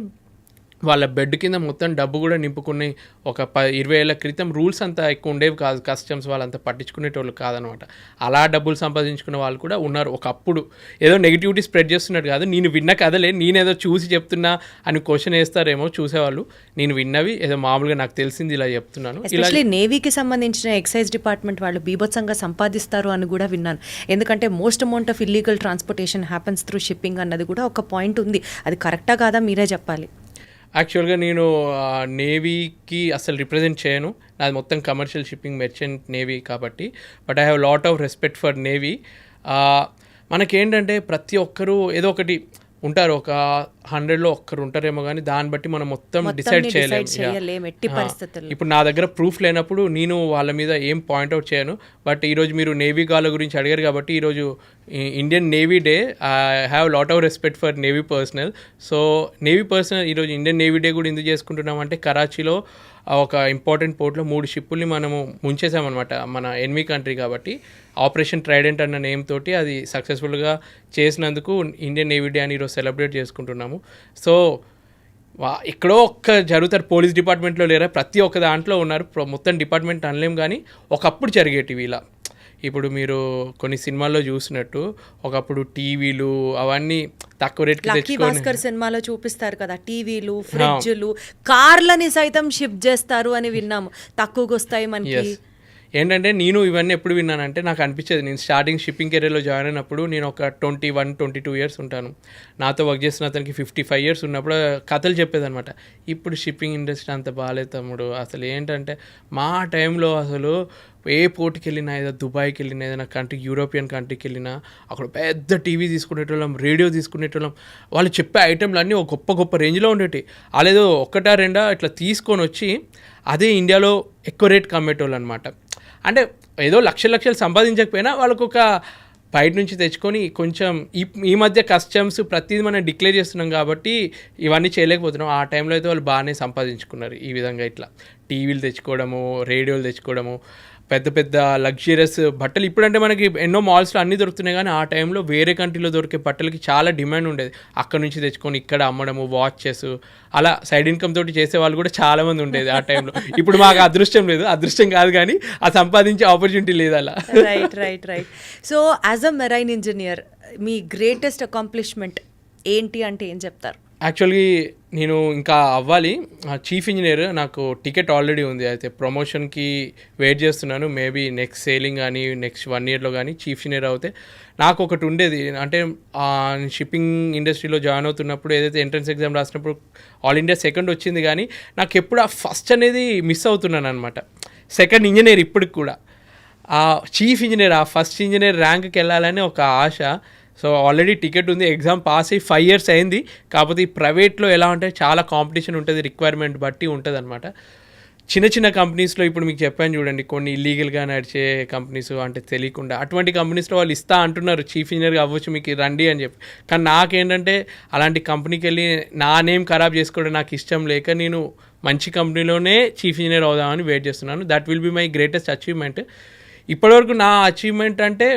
వాళ్ళ బెడ్ కింద మొత్తం డబ్బు కూడా నింపుకుని ఒక 20 ఏళ్ళ క్రితం రూల్స్ అంతా ఎక్కువ ఉండేవి కాదు, కస్టమ్స్ వాళ్ళంతా పట్టించుకునేటోళ్ళు కాదనమాట. అలా డబ్బులు సంపాదించుకునే వాళ్ళు కూడా ఉన్నారు ఒకప్పుడు. ఏదో నెగిటివిటీ స్ప్రెడ్ చేస్తున్నట్టు కాదు, నేను విన్న కథలే, నేనేదో చూసి చెప్తున్నా అని క్వశ్చన్ వేస్తారేమో చూసేవాళ్ళు. నేను విన్నవి ఏదో మామూలుగా నాకు తెలిసింది ఇలా చెప్తున్నాను. ఎస్పెషల్లీ నేవీకి సంబంధించిన ఎక్సైజ్ డిపార్ట్మెంట్ వాళ్ళు బీభత్సంగా సంపాదిస్తారు అని కూడా విన్నాను. ఎందుకంటే most amount of illegal transportation happens through shipping అన్నది కూడా ఒక పాయింట్ ఉంది. అది కరెక్టా కాదా మీరే చెప్పాలి. యాక్చువల్గా నేను నేవీకి అసలు రిప్రజెంట్ చేయను, నాది మొత్తం కమర్షియల్ షిప్పింగ్ మెర్చెంట్ నేవీ కాబట్టి. But I have lot of respect for navy. మనకేంటంటే ప్రతి ఒక్కరూ ఏదో ఒకటి ఉంటారు, ఒక 100లో ఒక్కరు ఉంటారేమో, కానీ దాన్ని బట్టి మనం మొత్తం డిసైడ్ చేయలేము. ఇప్పుడు నా దగ్గర ప్రూఫ్ లేనప్పుడు నేను వాళ్ళ మీద ఏం పాయింట్అవుట్ చేయను. బట్ ఈరోజు మీరు నేవీ గాల గురించి అడిగారు కాబట్టి ఈరోజు Indian navy day. I have lot of respect for navy personal. So navy personal ఈరోజు ఇండియన్ నేవీ డే కూడా ఎందుకు చేసుకుంటున్నామంటే కరాచీలో ఒక ఇంపార్టెంట్ పోర్ట్లో 3 షిప్పుల్ని మనము ముంచేసామన్నమాట, మన ఎనిమీ కంట్రీ కాబట్టి. ఆపరేషన్ ట్రైడెంట్ అన్న నేమ్ తోటి అది సక్సెస్ఫుల్గా చేసినందుకు ఇండియన్ నేవీ డే అని ఈరోజు సెలబ్రేట్ చేసుకుంటున్నాము. సో ఎక్కడో ఒక్క జరుగుతారు, పోలీస్ డిపార్ట్మెంట్లో లేరా, ప్రతి ఒక్క దాంట్లో ఉన్నారు. మొత్తం డిపార్ట్మెంట్ అనలేం, కానీ ఒకప్పుడు జరిగేటివి ఇలా. ఇప్పుడు మీరు కొన్ని సినిమాల్లో చూసినట్టు ఒకప్పుడు టీవీలు అవన్నీ తక్కువ రేట్కి లక్కీ తెచ్చుకొని, భాస్కర్ సినిమాలో చూపిస్తారు కదా, టీవీలు, ఫ్రిడ్జ్లు, కార్లని సైతం షిప్ చేస్తారు అని విన్నాము, తక్కువకి వస్తాయి మనకి. ఏంటంటే నేను ఇవన్నీ ఎప్పుడు విన్నానంటే నాకు అనిపించేది, నేను స్టార్టింగ్ షిప్పింగ్ కెరీర్లో జాయిన్ అయినప్పుడు నేను ఒక 21-22 ఇయర్స్ ఉంటాను. నాతో వర్క్ చేసిన అతనికి 55 ఇయర్స్ ఉన్నప్పుడు కథలు చెప్పేదనమాట. ఇప్పుడు షిప్పింగ్ ఇండస్ట్రీ అంత బాగాలేదు తమ్ముడు, అసలు ఏంటంటే మా టైంలో అసలు ఏ పోర్ట్కి వెళ్ళినా, ఏదో దుబాయ్కి వెళ్ళినా, ఏదైనా కంట్రీ, యూరోపియన్ కంట్రీకి వెళ్ళినా అక్కడ పెద్ద టీవీ తీసుకునేటోళ్ళం, రేడియో తీసుకునేటోళ్ళం. వాళ్ళు చెప్పే ఐటెంలు అన్నీ ఒక గొప్ప గొప్ప రేంజ్లో ఉండేవి. అలాదో ఒకటా రెండా ఇట్లా తీసుకొని వచ్చి అదే ఇండియాలో ఎక్కువ రేట్కి అమ్మేటోళ్ళు అనమాట. అంటే ఏదో లక్షలు సంపాదించకపోయినా వాళ్ళకు ఒక బయట నుంచి తెచ్చుకొని కొంచెం ఈ మధ్య కస్టమ్స్ ప్రతిదీ మనం డిక్లేర్ చేస్తున్నాం కాబట్టి ఇవన్నీ చేయలేకపోతున్నాం. ఆ టైంలో అయితే వాళ్ళు బాగానే సంపాదించుకున్నారు. ఈ విధంగా ఇట్లా టీవీలు తెచ్చుకోవడము, రేడియోలు తెచ్చుకోవడము, పెద్ద పెద్ద లగ్జరియస్ బట్టలు. ఇప్పుడంటే మనకి ఎన్నో మాల్స్లో అన్నీ దొరుకుతున్నాయి, కానీ ఆ టైంలో వేరే కంట్రీలో దొరికే బట్టలకి చాలా డిమాండ్ ఉండేది. అక్కడ నుంచి తెచ్చుకొని ఇక్కడ అమ్మడము, వాచెస్, అలా సైడ్ ఇన్కమ్ తోటి చేసే వాళ్ళు కూడా చాలామంది ఉండేది ఆ టైంలో. ఇప్పుడు మాకు అదృష్టం లేదు, అదృష్టం కాదు కానీ ఆ సంపాదించే ఆపర్చునిటీ లేదు అలా. Right. So as a marine engineer me greatest accomplishment ఏంటి అంటే ఏం చెప్తారు? యాక్చువల్లీ నేను ఇంకా అవ్వాలి చీఫ్ ఇంజనీర్. నాకు టికెట్ ఆల్రెడీ ఉంది, అయితే ప్రమోషన్కి వెయిట్ చేస్తున్నాను. మేబీ నెక్స్ట్ సేలింగ్ కానీ నెక్స్ట్ 1 ఇయర్లో కానీ చీఫ్ ఇంజనీర్ అవుతే. నాకు ఒకటి ఉండేది అంటే షిప్పింగ్ ఇండస్ట్రీలో జాయిన్ అవుతున్నప్పుడు ఏదైతే ఎంట్రన్స్ ఎగ్జామ్ రాసినప్పుడు ఆల్ ఇండియా సెకండ్ వచ్చింది, కానీ నాకు ఎప్పుడు ఆ ఫస్ట్ అనేది మిస్ అవుతున్నాను అనమాట. సెకండ్ ఇంజనీర్ ఇప్పటికి కూడా ఆ చీఫ్ ఇంజనీర్, ఆ ఫస్ట్ ఇంజనీర్ ర్యాంక్కి వెళ్ళాలని ఒక ఆశ. సో ఆల్రెడీ టికెట్ ఉంది, ఎగ్జామ్ పాస్ అయ్యి 5 ఇయర్స్ అయింది. కాకపోతే ఈ ప్రైవేట్లో ఎలా అంటే చాలా కాంపిటీషన్ ఉంటుంది, రిక్వైర్మెంట్ బట్టి ఉంటుంది అనమాట. చిన్న కంపెనీస్లో ఇప్పుడు మీకు చెప్పాను చూడండి, కొన్ని ఇల్లీగల్గా నడిచే కంపెనీస్, అంటే తెలియకుండా అటువంటి కంపెనీస్లో వాళ్ళు ఇస్తా అంటున్నారు, చీఫ్ ఇంజనీర్గా అవ్వచ్చు మీకు రండి అని చెప్పి. కానీ నాకేంటంటే అలాంటి కంపెనీకి వెళ్ళి నా నేమ్ ఖరాబ్ చేసుకోవడం నాకు ఇష్టం లేక నేను మంచి కంపెనీలోనే చీఫ్ ఇంజనీర్ అవుదామని వెయిట్ చేస్తున్నాను. That will be my greatest achievement. ఇప్పటివరకు నా అచీవ్మెంట్ అంటే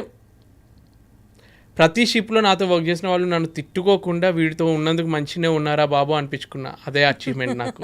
ప్రతి షిప్లో నాతో వర్క్ చేసిన వాళ్ళు నన్ను తిట్టుకోకుండా వీడితో ఉన్నందుకు మంచిగానే ఉన్నారా బాబు అనిపించుకున్నా, అదే అచీవ్మెంట్ నాకు.